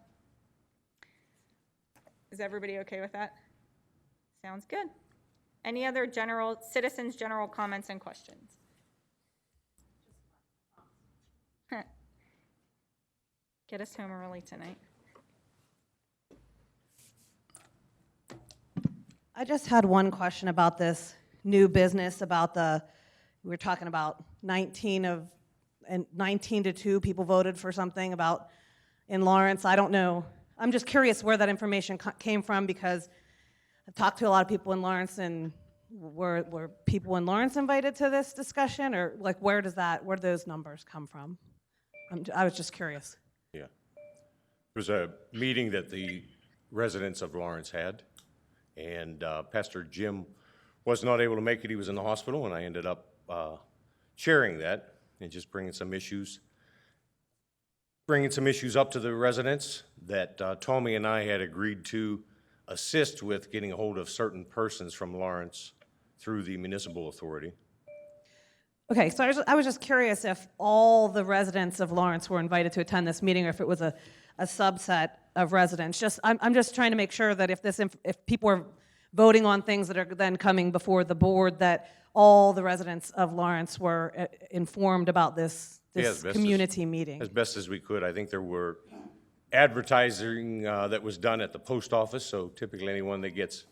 Is everybody okay with that? Sounds good. Any other citizens' general comments and questions? Get us home early tonight. I just had one question about this new business, we were talking about 19 to 2 people voted for something about in Lawrence. I don't know. I'm just curious where that information came from, because I've talked to a lot of people in Lawrence, and were people in Lawrence invited to this discussion, or where do those numbers come from? I was just curious. Yeah. It was a meeting that the residents of Lawrence had, and Pastor Jim was not able to make it. He was in the hospital, and I ended up chairing that and just bringing some issues up to the residents that Tommy and I had agreed to assist with getting a hold of certain persons from Lawrence through the municipal authority. Okay, so I was just curious if all the residents of Lawrence were invited to attend this meeting, or if it was a subset of residents. I'm just trying to make sure that if people are voting on things that are then coming before the board, that all the residents of Lawrence were informed about this community meeting. As best as we could. I think there were advertising that was done at the post office, so typically anyone that gets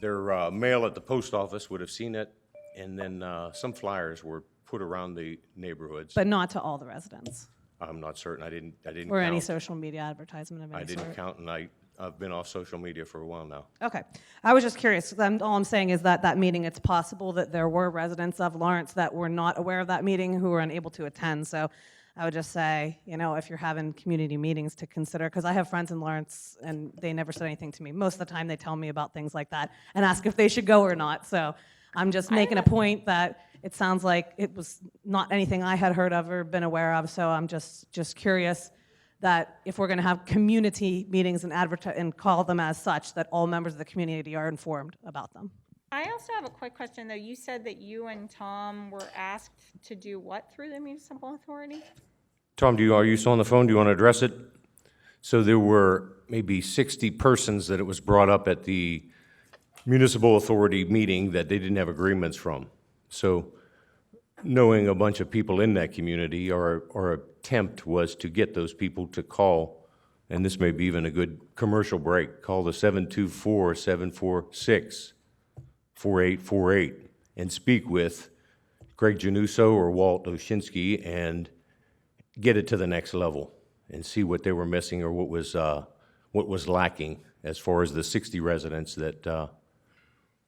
their mail at the post office would have seen it, and then some flyers were put around the neighborhoods. But not to all the residents? I'm not certain. I didn't Or count. any social media advertisement of any sort? I didn't count, and I've been off social media for a while now. Okay. I was just curious, because all I'm saying is that meeting, it's possible that there were residents of Lawrence that were not aware of that meeting who were unable to attend. So I would just say, if you're having community meetings, to consider, because I have friends in Lawrence, and they never said anything to me. Most of the time, they tell me about things like that and ask if they should go or not. So I'm just making a point that it sounds like it was not anything I had heard of or been aware of. So I'm just curious that if we're going to have community meetings and call them as such, that all members of the community are informed about them. I also have a quick question, though. You said that you and Tom were asked to do what through the municipal authority? Tom, are you still on the phone? Do you want to address it? So there were maybe 60 persons that it was brought up at the municipal authority meeting that they didn't have agreements from. So knowing a bunch of people in that community, our attempt was to get those people to call, and this may be even a good commercial break, call the 724-746-4848 and speak with Greg Januso or Walt Oshinsky and get it to the next level and see what they were missing or what was lacking as far as the 60 residents that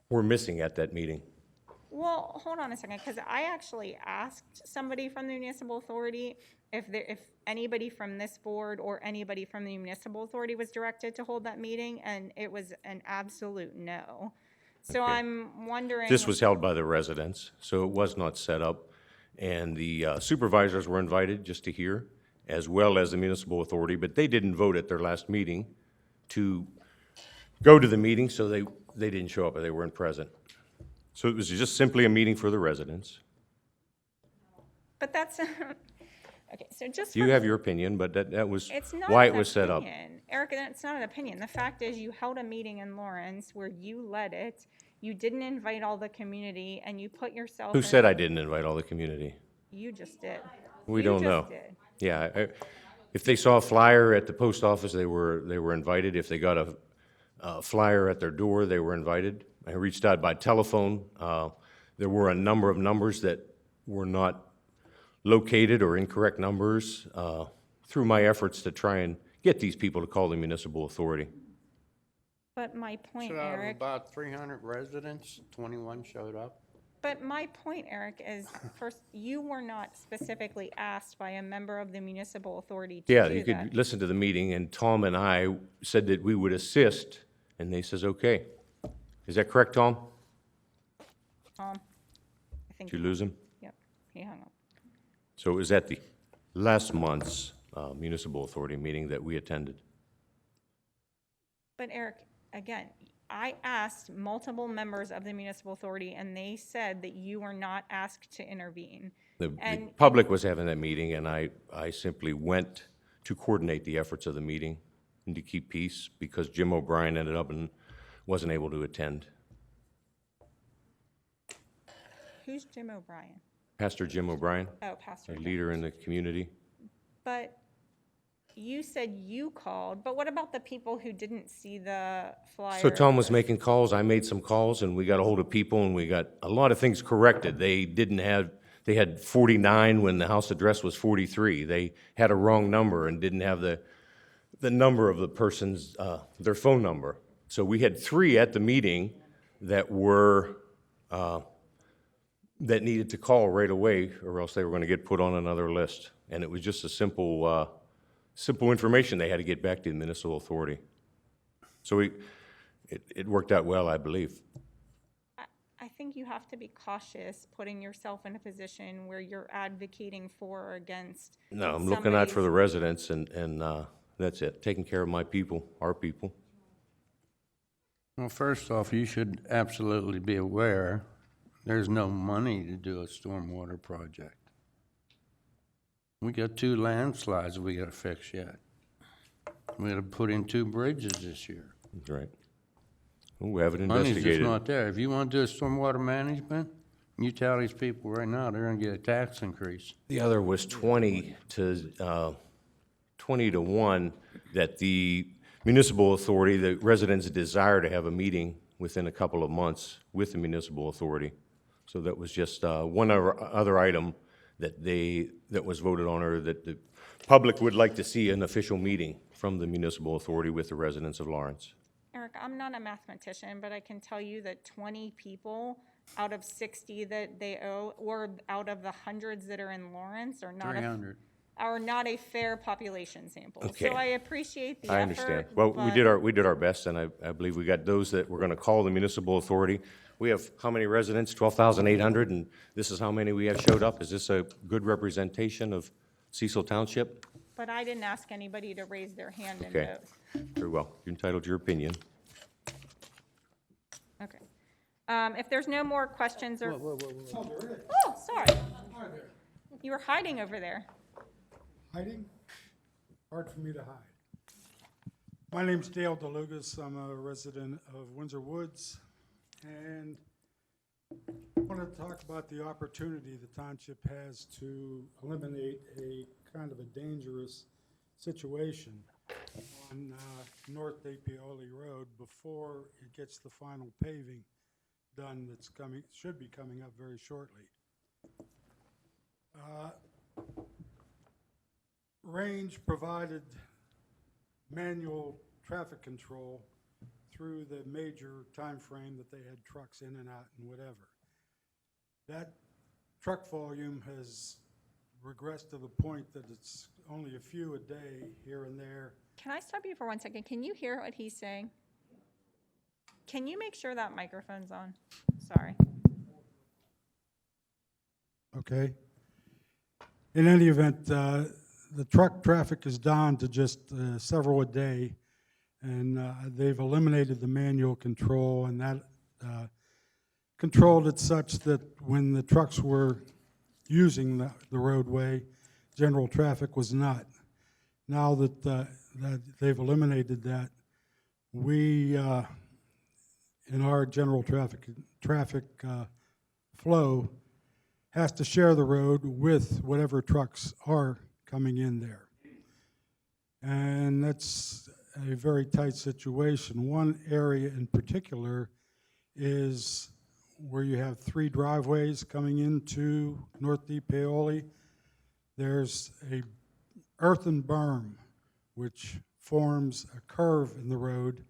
were missing at that meeting. Well, hold on a second, because I actually asked somebody from the municipal authority if anybody from this board or anybody from the municipal authority was directed to hold that meeting, and it was an absolute no. So Okay. I'm wondering. This was held by the residents, so it was not set up. And the supervisors were invited just to hear, as well as the municipal authority, but they didn't vote at their last meeting to go to the meeting, so they didn't show up, or they weren't present. So it was just simply a meeting for the residents. But that's, okay, so just. You have your opinion, but that was It's not why an it was set up. opinion. Erica, that's not an opinion. The fact is, you held a meeting in Lawrence where you led it, you didn't invite all the community, and you put yourself. Who said I didn't invite all the community? You just did. We You don't just know. did. Yeah, if they saw a flyer at the post office, they were invited. If they got a flyer at their door, they were invited. I reached out by telephone. There were a number of numbers that were not located or incorrect numbers through my efforts to try and get these people to call the municipal authority. But my point, So out of Eric, about 300 residents, 21 showed up. but my point, Eric, is first, you were not specifically asked by a member of the municipal authority to Yeah, do you that. could listen to the meeting, and Tom and I said that we would assist, and they says, okay. Is that correct, Tom? I think, Did you lose him? yep, he hung up. So it was at the last month's municipal authority meeting that we attended. But Eric, again, I asked multiple members of the municipal authority, and they said that you were not asked to intervene. The And- public was having that meeting, and I simply went to coordinate the efforts of the meeting and to keep peace, because Jim O'Brien ended up and wasn't able to attend. Who's Jim O'Brien? Pastor Jim O'Brien, Oh, Pastor a Jim. leader in the community. But you said you called, but what about the people who didn't see the flyer? So Tom was making calls, I made some calls, and we got a hold of people, and we got a lot of things corrected. They had 49 when the house address was 43. They had a wrong number and didn't have the number of the person's, their phone number. So we had 3 at the meeting that were, that needed to call right away, or else they were gonna get put on another list. And it was just a simple information they had to get back to the municipal authority. So it worked out well, I believe. I think you have to be cautious putting yourself in a position where you're advocating for or against. No, I'm looking out for somebody's- the residents, and that's it, taking care of my people, our people. Well, first off, you should absolutely be aware, there's no money to do a stormwater project. We got 2 landslides we gotta fix yet. We gotta put in 2 bridges this year. That's right. Well, we haven't Money's just investigated. not there. If you wanna do a stormwater management, you tell these people right now, they're gonna get a tax increase. The other was 20 to 1 that the municipal authority, the residents desire to have a meeting within a couple of months with the municipal authority. So that was just one other item that was voted on, or that the public would like to see an official meeting from the municipal authority with the residents of Lawrence. Eric, I'm not a mathematician, but I can tell you that 20 people out of 60 that they owe, or out of the hundreds that are in Lawrence, are not 300. are not a fair population sample. Okay. So I appreciate the effort. I understand. Well, we but- did our best, and I believe we got those that we're gonna call the municipal authority. We have how many residents? 12,800, and this is how many we have showed up? Is this a good representation of Cecil Township? But I didn't ask anybody to raise their hand and Okay. vote. Very well. You're entitled to your opinion. Okay. If there's no more questions or. Oh, sorry. You were hiding over there. Hiding? Hard for me to hide. My name's Dale DeLugas. I'm a resident of Windsor Woods, and I want to talk about the opportunity the township has to eliminate a kind of a dangerous situation on North De Pioli Road before it gets the final paving done that's coming, should be coming up very shortly. Range provided manual traffic control through the major time frame that they had trucks in and out and whatever. That truck volume has regressed to the point that it's only a few a day here and there. Can I stop you for 1 second? Can you hear what he's saying? Can you make sure that microphone's on? Sorry. Okay. In any event, the truck traffic is down to just several a day, and they've eliminated the manual control, and that controlled it such that when the trucks were using the roadway, general traffic was not. Now that, that they've eliminated that, we, in our general traffic flow, has to share the road with whatever trucks are coming in there. And that's a very tight situation. One area in particular is where you have 3 driveways coming into North De Paoli. There's a earthen berm which forms a curve in the road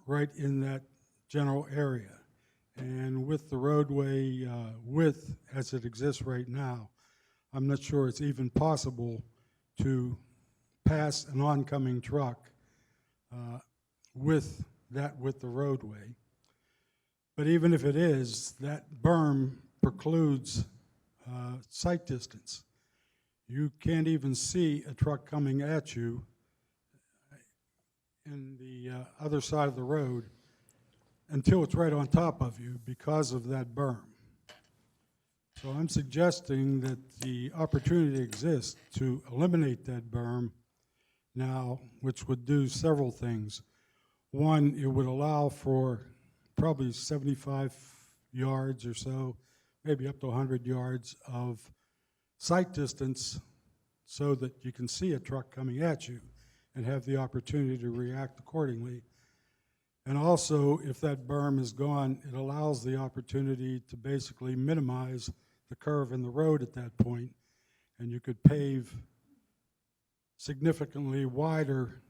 right in that general area. And with the roadway width as it exists right now, I'm not sure it's even possible to pass an oncoming truck with the roadway. But even if it is, that berm precludes sight distance. You can't even see a truck coming at you in the other side of the road until it's right on top of you because of that berm. So I'm suggesting that the opportunity exists to eliminate that berm now, which would do several things. One, it would allow for probably 75 yards or so, maybe up to 100 yards of sight distance so that you can see a truck coming at you and have the opportunity to react accordingly. And also, if that berm is gone, it allows the opportunity to basically minimize the curve in the road at that point, and you could pave significantly wider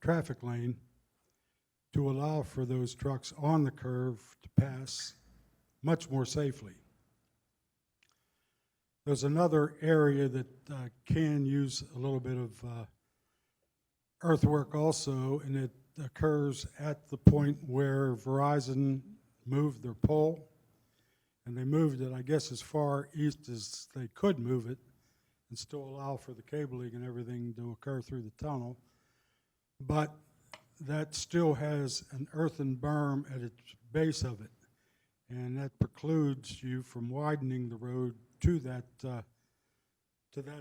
traffic lane to allow for those trucks on the curve to pass much more safely. There's another area that can use a little bit of earthwork also, and it occurs at the point where Verizon moved their pole, and they moved it, I guess, as far east as they could move it and still allow for the cabling and everything to occur through the tunnel. But that still has an earthen berm at its base of it, and that precludes you from widening the road to that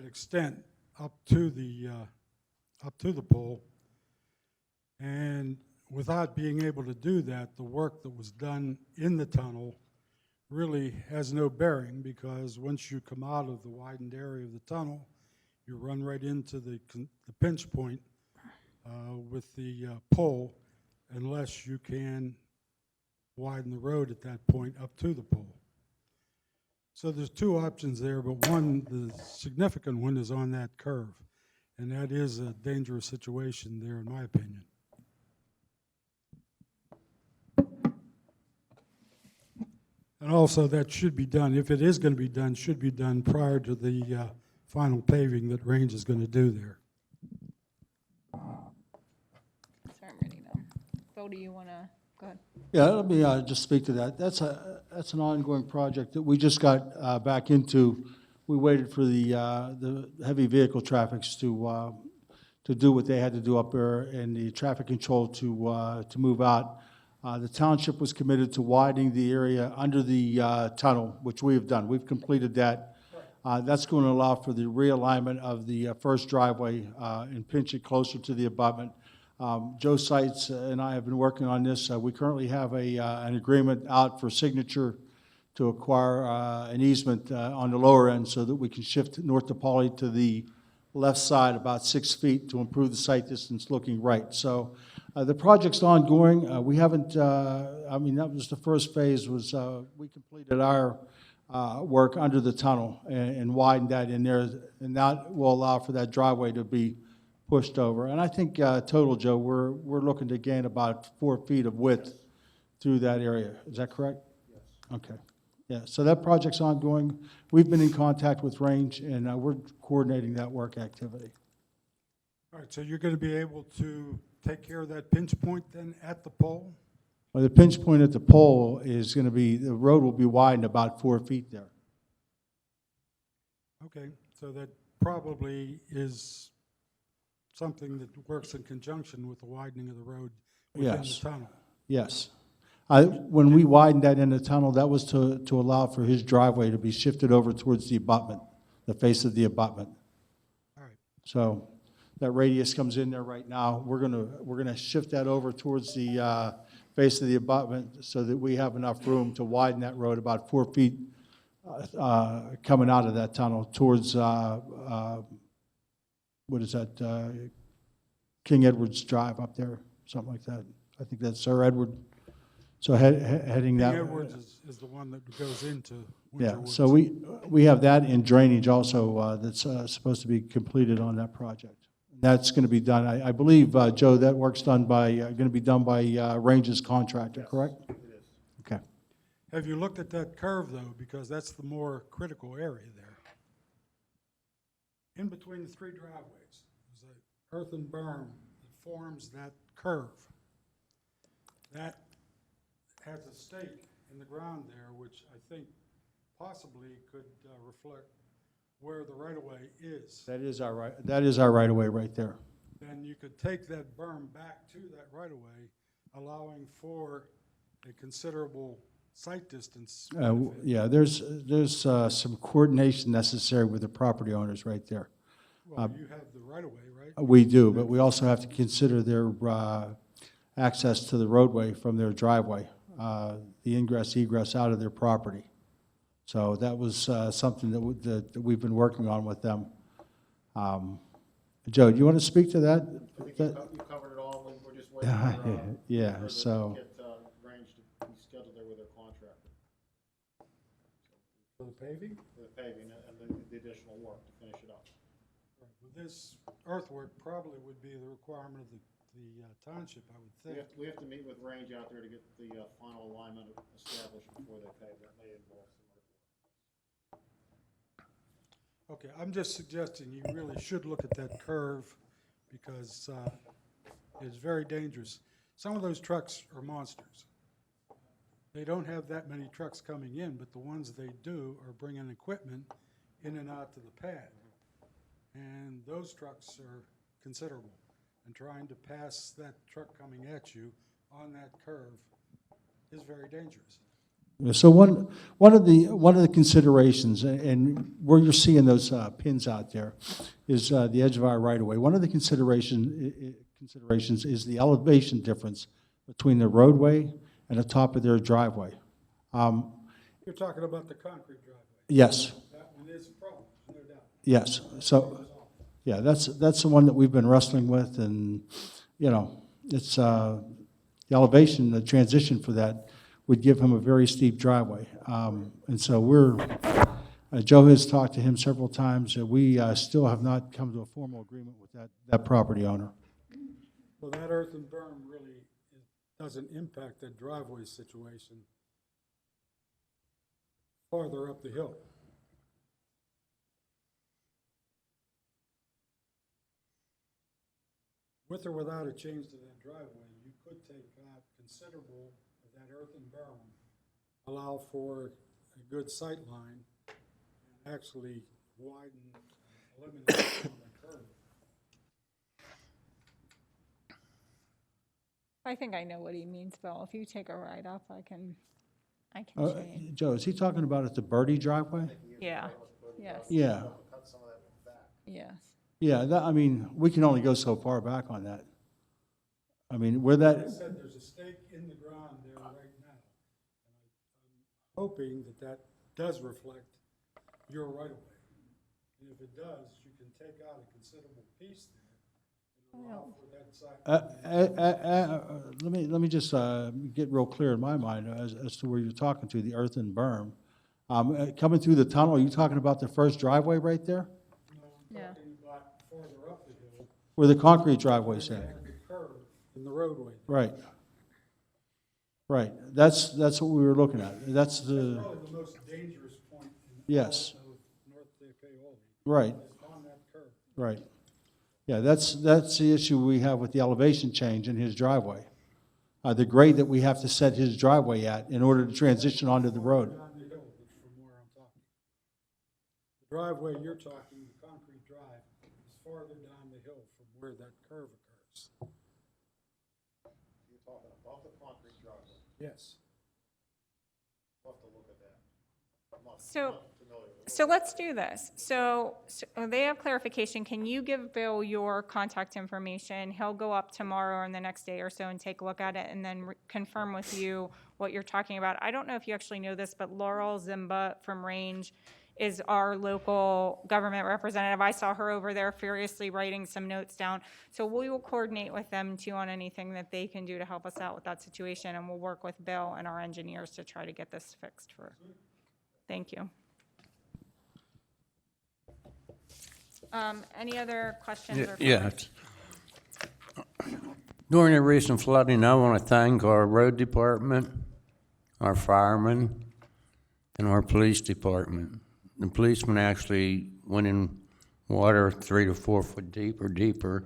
extent up to the pole. And without being able to do that, the work that was done in the tunnel really has no bearing, because once you come out of the widened area of the tunnel, you run right into the pinch point with the pole, unless you can widen the road at that point up to the pole. So there's two options there, but one, the significant one, is on that curve, and that is a dangerous situation there, in my opinion. And also, that should be done, if it is going to be done, should be done prior to the final paving that Range is going to do there. Sorry, I'm ready now. Bill, do you want to, go ahead. Yeah, let me just speak to that. That's an ongoing project that we just got back into. We waited for the heavy vehicle traffics to do what they had to do up there, and the traffic control to move out. The township was committed to widening the area under the tunnel, which we have done. We've completed that. That's going to allow for the realignment of the first driveway and pinch it closer to the abutment. Joe Seitz and I have been working on this. We currently have an agreement out for signature to acquire an easement on the lower end so that we can shift North DePauli to the left side about 6 feet to improve the sight distance looking right. So the project's ongoing. We haven't, I mean, that was the first phase, was we completed our work under the tunnel and widened that in there, and that will allow for that driveway to be pushed over. And I think total, Joe, we're looking to gain about 4 feet of width through that area. Is that correct? Yes. Okay. Yeah, so that project's ongoing. We've been in contact with Range, and we're coordinating that work activity. All right, so you're going to be able to take care of that pinch point then at the pole? Well, the pinch point at the pole is going to be, the road will be widened about 4 feet there. Okay, so that probably is something that works in conjunction with the widening of the road within the Yes. tunnel. Yes. When we widened that in the tunnel, that was to allow for his driveway to be shifted over towards the abutment, the face of the abutment. All right. So that radius comes in there right now. We're gonna shift that over towards the face of the abutment so that we have enough room to widen that road about 4 feet coming out of that tunnel towards, what is that, King Edward's Drive up there, something like that. I think that's Sir Edward. So heading that. King Edwards is the one that goes into Yeah, Winter so Woods. we have that in drainage also that's supposed to be completed on that project. And That's going to be done, I believe, Joe, that work's done by, going to be done by Range's contractor, correct? It is. Okay. Have you looked at that curve, though, because that's the more critical area there? In between the three driveways, there's an earthen berm that forms that curve. That has a stake in the ground there, which I think possibly could reflect where the right-of-way is. That is our right-of-way right there. Then you could take that berm back to that right-of-way, allowing for a considerable sight distance benefit. Yeah, there's some coordination necessary with the property owners right there. Well, you have the right-of-way, right? We do, but we also have to consider their access to the roadway from their driveway, the ingress, egress out of their property. So that was something that we've been working on with them. Joe, do you want to speak to that? I think you covered it all, we're just waiting Yeah, so, get Range to be scheduled there with their contractor For the paving? for the paving and the additional work to finish it up. Right. Well, this earthwork probably would be the requirement of the township, I would think. We have to meet with Range out there to get the final alignment established before they pave. That may involve some earthwork. Okay, I'm just suggesting you really should look at that curve because it's very dangerous. Some of those trucks are monsters. They don't have that many trucks coming in, but the ones they do are bringing equipment in and out to the pad. And those trucks are considerable. And trying to pass that truck coming at you on that curve is very dangerous. so one of the considerations, and where you're seeing those pins out there, is the edge of our right-of-way. One of the considerations is the elevation difference between the roadway and the top of their driveway. You're talking about the concrete driveway. Yes, That one is a problem, no doubt. yes. So, yeah, that's the one that we've been wrestling with, and, you know, it's, the elevation, the transition for that would give him a very steep driveway. And so Joe has talked to him several times, and we still have not come to a formal agreement with that property owner. Well, that earthen berm really doesn't impact that driveway situation farther up the hill. With or without a change to that driveway, you could take out considerable of that earthen berm, allow for a good sight line, and actually widen, eliminate some of the curve. I think I know what he means, Bill. If you take a ride up, I can change. Joe, is he talking about at the Birdie driveway? Yeah, yes, Yeah, yes. yeah, I mean, we can only go so far back on that. I mean, where Like I that, said, there's a stake in the ground there right now. And I'm hoping that that does reflect your right-of-way. And if it does, you can take out a considerable piece there and allow for that site. let me just get real clear in my mind as to where you're talking to, the earthen berm. Coming through the tunnel, are you talking about the first driveway right there? No, Yeah. I'm talking about farther up the hill, Where the concrete driveway's at? the curve in the roadway. Right. Right, that's what we were looking at. That's the, Probably the most dangerous point in yes, all of North Paoli right, is on that curve. right. Yeah, that's the issue we have with the elevation change in his driveway. The grade that we have to set his driveway at in order to transition onto the road. Down the hill from where I'm talking. The driveway you're talking, the concrete drive, is farther down the hill from where that curve occurs. You're talking above the concrete driveway. Yes. We'll have to look at that. I'm not So, familiar with so let's do this. So they have clarification. Can you give Bill your contact information? He'll go up tomorrow or in the next day or so and take a look at it and then confirm with you what you're talking about. I don't know if you actually know this, but Laurel Zimba from Range is our local government representative. I saw her over there furiously writing some notes down. So we will coordinate with them too on anything that they can do to help us out with that situation, and we'll work with Bill and our engineers to try to get this fixed for. Thank you. Any other questions or comments? Yes. During the recent flooding, I want to thank our road department, our firemen, and our police department. The policemen actually went in water 3 to 4 foot deeper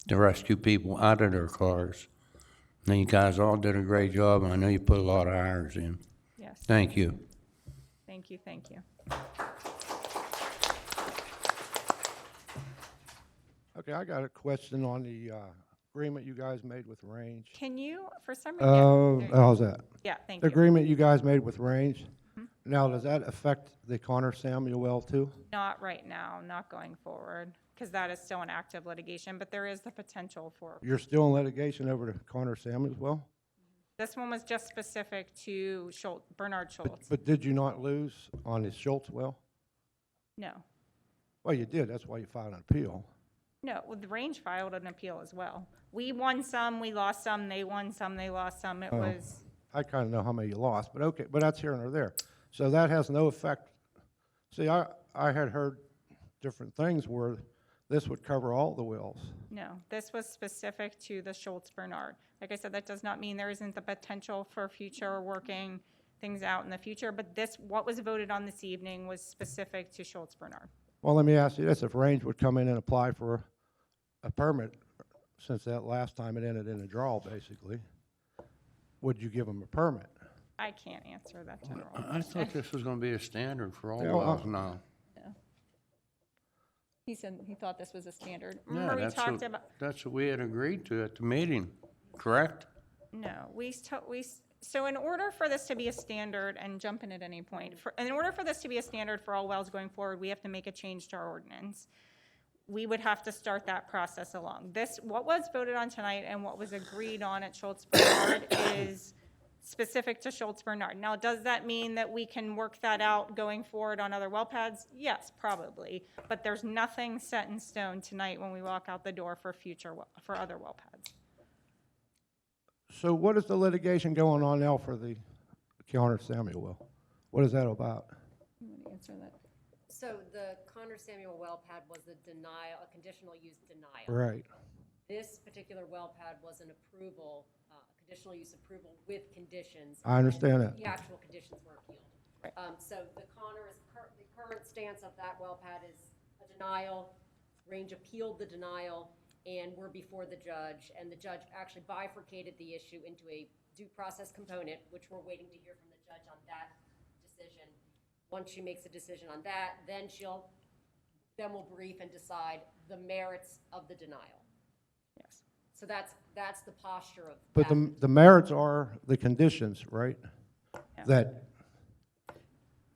to rescue people out of their cars. And you guys all did a great job, and I know you put a lot of hours in. Yes, Thank you. thank you, thank you. Okay, I got a question on the agreement you guys made with Range. Can you, for some reason, How's that? yeah, thank The you. agreement you guys made with Range, now, does that affect the Connor Samuel well too? Not right now, not going forward, because that is still an active litigation, but there is the potential for, You're still in litigation over the Connor Samuel well? this one was just specific to Schultz, Bernard Schultz. But did you not lose on the Schultz well? No, Well, you did, that's why you filed an appeal. no, well, the Range filed an appeal as well. We won some, we lost some, they won some, they lost some, it was, I kind of know how many you lost, but okay, but that's here and there. So that has no effect. See, I had heard different things where this would cover all the wells. no, this was specific to the Schultz Bernard. Like I said, that does not mean there isn't the potential for future working things out in the future, but this, what was voted on this evening was specific to Schultz Bernard. Well, let me ask you this, if Range would come in and apply for a permit, since that last time it ended in a draw, basically, would you give them a permit? I can't answer that general. I thought this was going to be a standard for all Yeah, wells now. He said he thought this was a standard. Yeah, Remember we talked about, that's what we had agreed to at the meeting, correct? no, so in order for this to be a standard, and jump in at any point, in order for this to be a standard for all wells going forward, we have to make a change to our ordinance. We would have to start that process along. This, what was voted on tonight and what was agreed on at Schultz Bernard is specific to Schultz Bernard. Now, does that mean that we can work that out going forward on other well pads? Yes, probably, but there's nothing set in stone tonight when we walk out the door for for other well pads. So what is the litigation going on now for the Connor Samuel well? What is that about? You want to answer that? So the Connor Samuel well pad was a denial, a conditional use denial. Right. This particular well pad was an approval, a conditional use approval with conditions. I understand that. The actual conditions were appealed. So the the current stance of that well pad is a denial. Range appealed the denial, and we're before the judge, and the judge actually bifurcated the issue into a due process component, which we're waiting to hear from the judge on that decision. Once she makes a decision on that, then we'll brief and decide the merits of the denial. Yes. So that's the posture of But that. the merits are the conditions, right? Yeah. That,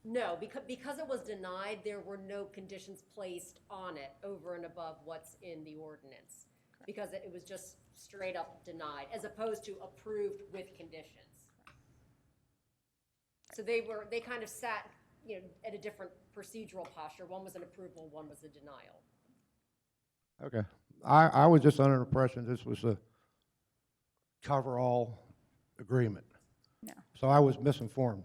No, because it was denied, there were no conditions placed on it over and above what's in the ordinance. Because it was just straight up denied, as opposed to approved with conditions. So they kind of sat, at a different procedural posture. One was an approval, one was a denial. okay. I was just under the impression this was a cover-all agreement. No. So I was misinformed.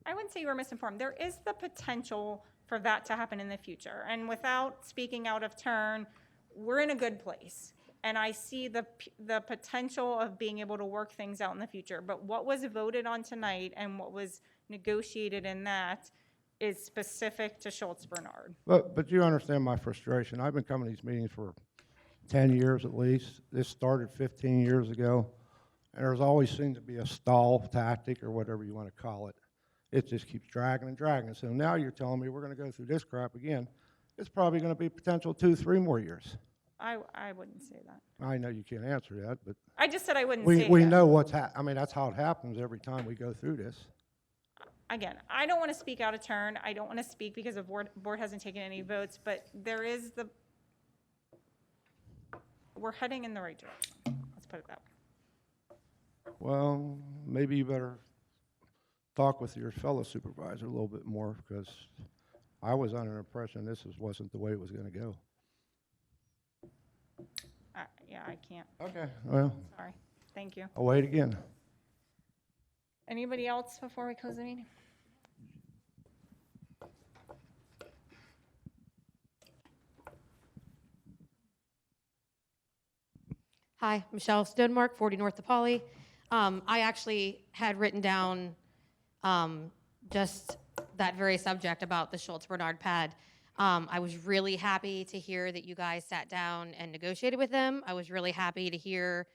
I wouldn't say you were misinformed. There is the potential for that to happen in the future. And without speaking out of turn, we're in a good place. And I see the potential of being able to work things out in the future. But what was voted on tonight and what was negotiated in that is specific to Schultz Bernard. But you understand my frustration. I've been coming to these meetings for 10 years at least. This started 15 years ago. And there's always seemed to be a stall tactic or whatever you want to call it. It just keeps dragging and dragging. So now you're telling me we're going to go through this crap again. It's probably going to be potential 2-3 more years. I wouldn't say that. I know you can't answer that, but I just said I wouldn't say we that. know I mean, that's how it happens every time we go through this. Again, I don't want to speak out of turn. I don't want to speak because the board hasn't taken any votes, but there is we're heading in the right direction. Let's put it that way. Well, maybe you better talk with your fellow supervisor a little bit more, because I was under the impression this wasn't the way it was going to go. Yeah, I can't. Okay, well, Sorry. Thank you. I'll wait again. Anybody else before we close the meeting? Hi, Michelle Stonemark, 40 North DePauli. I actually had written down just that very subject about the Schultz-Bernard pad. I was really happy to hear that you guys sat down and negotiated with them. I was really happy to hear,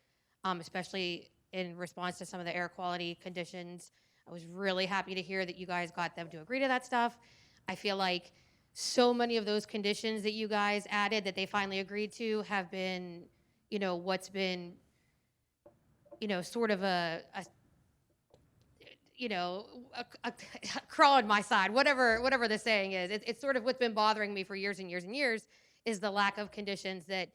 especially in response to some of the air quality conditions, I was really happy to hear that you guys got them to agree to that stuff. I feel like so many of those conditions that you guys added that they finally agreed to have been, you know, what's been, you know, sort of a crawl on my side, whatever the saying is. It's sort of what's been bothering me for years and years and years is the lack of conditions that,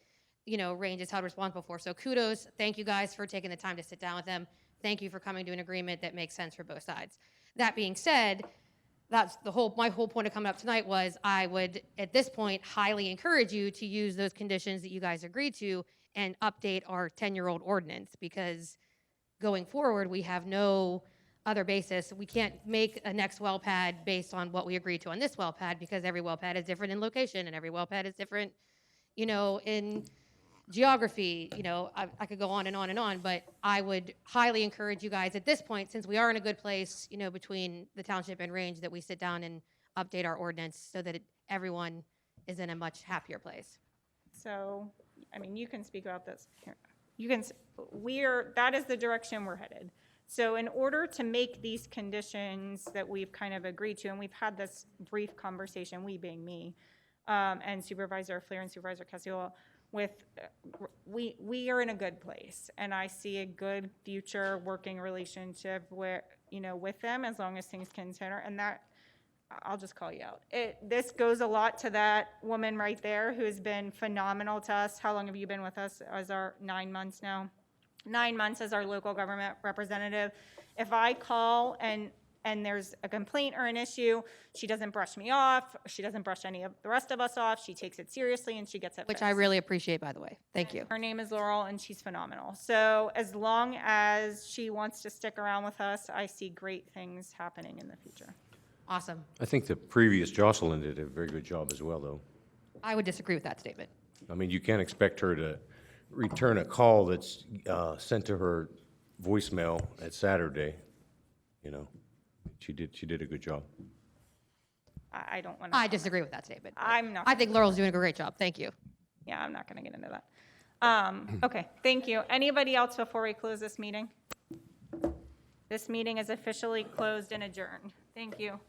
you know, Range is held responsible for. So kudos, thank you guys for taking the time to sit down with them. Thank you for coming to an agreement that makes sense for both sides. That being said, that's my whole point of coming up tonight was I would, at this point, highly encourage you to use those conditions that you guys agreed to and update our 10-year-old ordinance, because going forward, we have no other basis. We can't make a next well pad based on what we agreed to on this well pad, because every well pad is different in location and every well pad is different, you know, in geography. You know, I could go on and on and on, but I would highly encourage you guys at this point, since we are in a good place, you know, between the township and Range, that we sit down and update our ordinance so that everyone is in a much happier place. So, I mean, you can speak about this here. That is the direction we're headed. So in order to make these conditions that we've kind of agreed to, and we've had this brief conversation, we being me, and Supervisor Flair and Supervisor Castillo, we are in a good place, and I see a good future working relationship with them, as long as things continue, and that, I'll just call you out. This goes a lot to that woman right there who's been phenomenal to us. How long have you been with us? As our 9 months now? 9 months as our local government representative. If I call and there's a complaint or an issue, she doesn't brush me off. She doesn't brush any of the rest of us off. She takes it seriously and she gets it Which fixed. I really appreciate, by the way. Thank you. Her name is Laurel, and she's phenomenal. So as long as she wants to stick around with us, I see great things happening in the future. Awesome. I think the previous Jocelyn did a very good job as well, though. I would disagree with that statement. I mean, you can't expect her to return a call that's sent to her voicemail at Saturday, you know. She did a good job. I don't want to. I disagree with that statement. I'm not. I think Laurel's doing a great job. Thank you. Yeah, I'm not going to get into that. Okay, thank you. Anybody else before we close this meeting? This meeting is officially closed and adjourned. Thank you.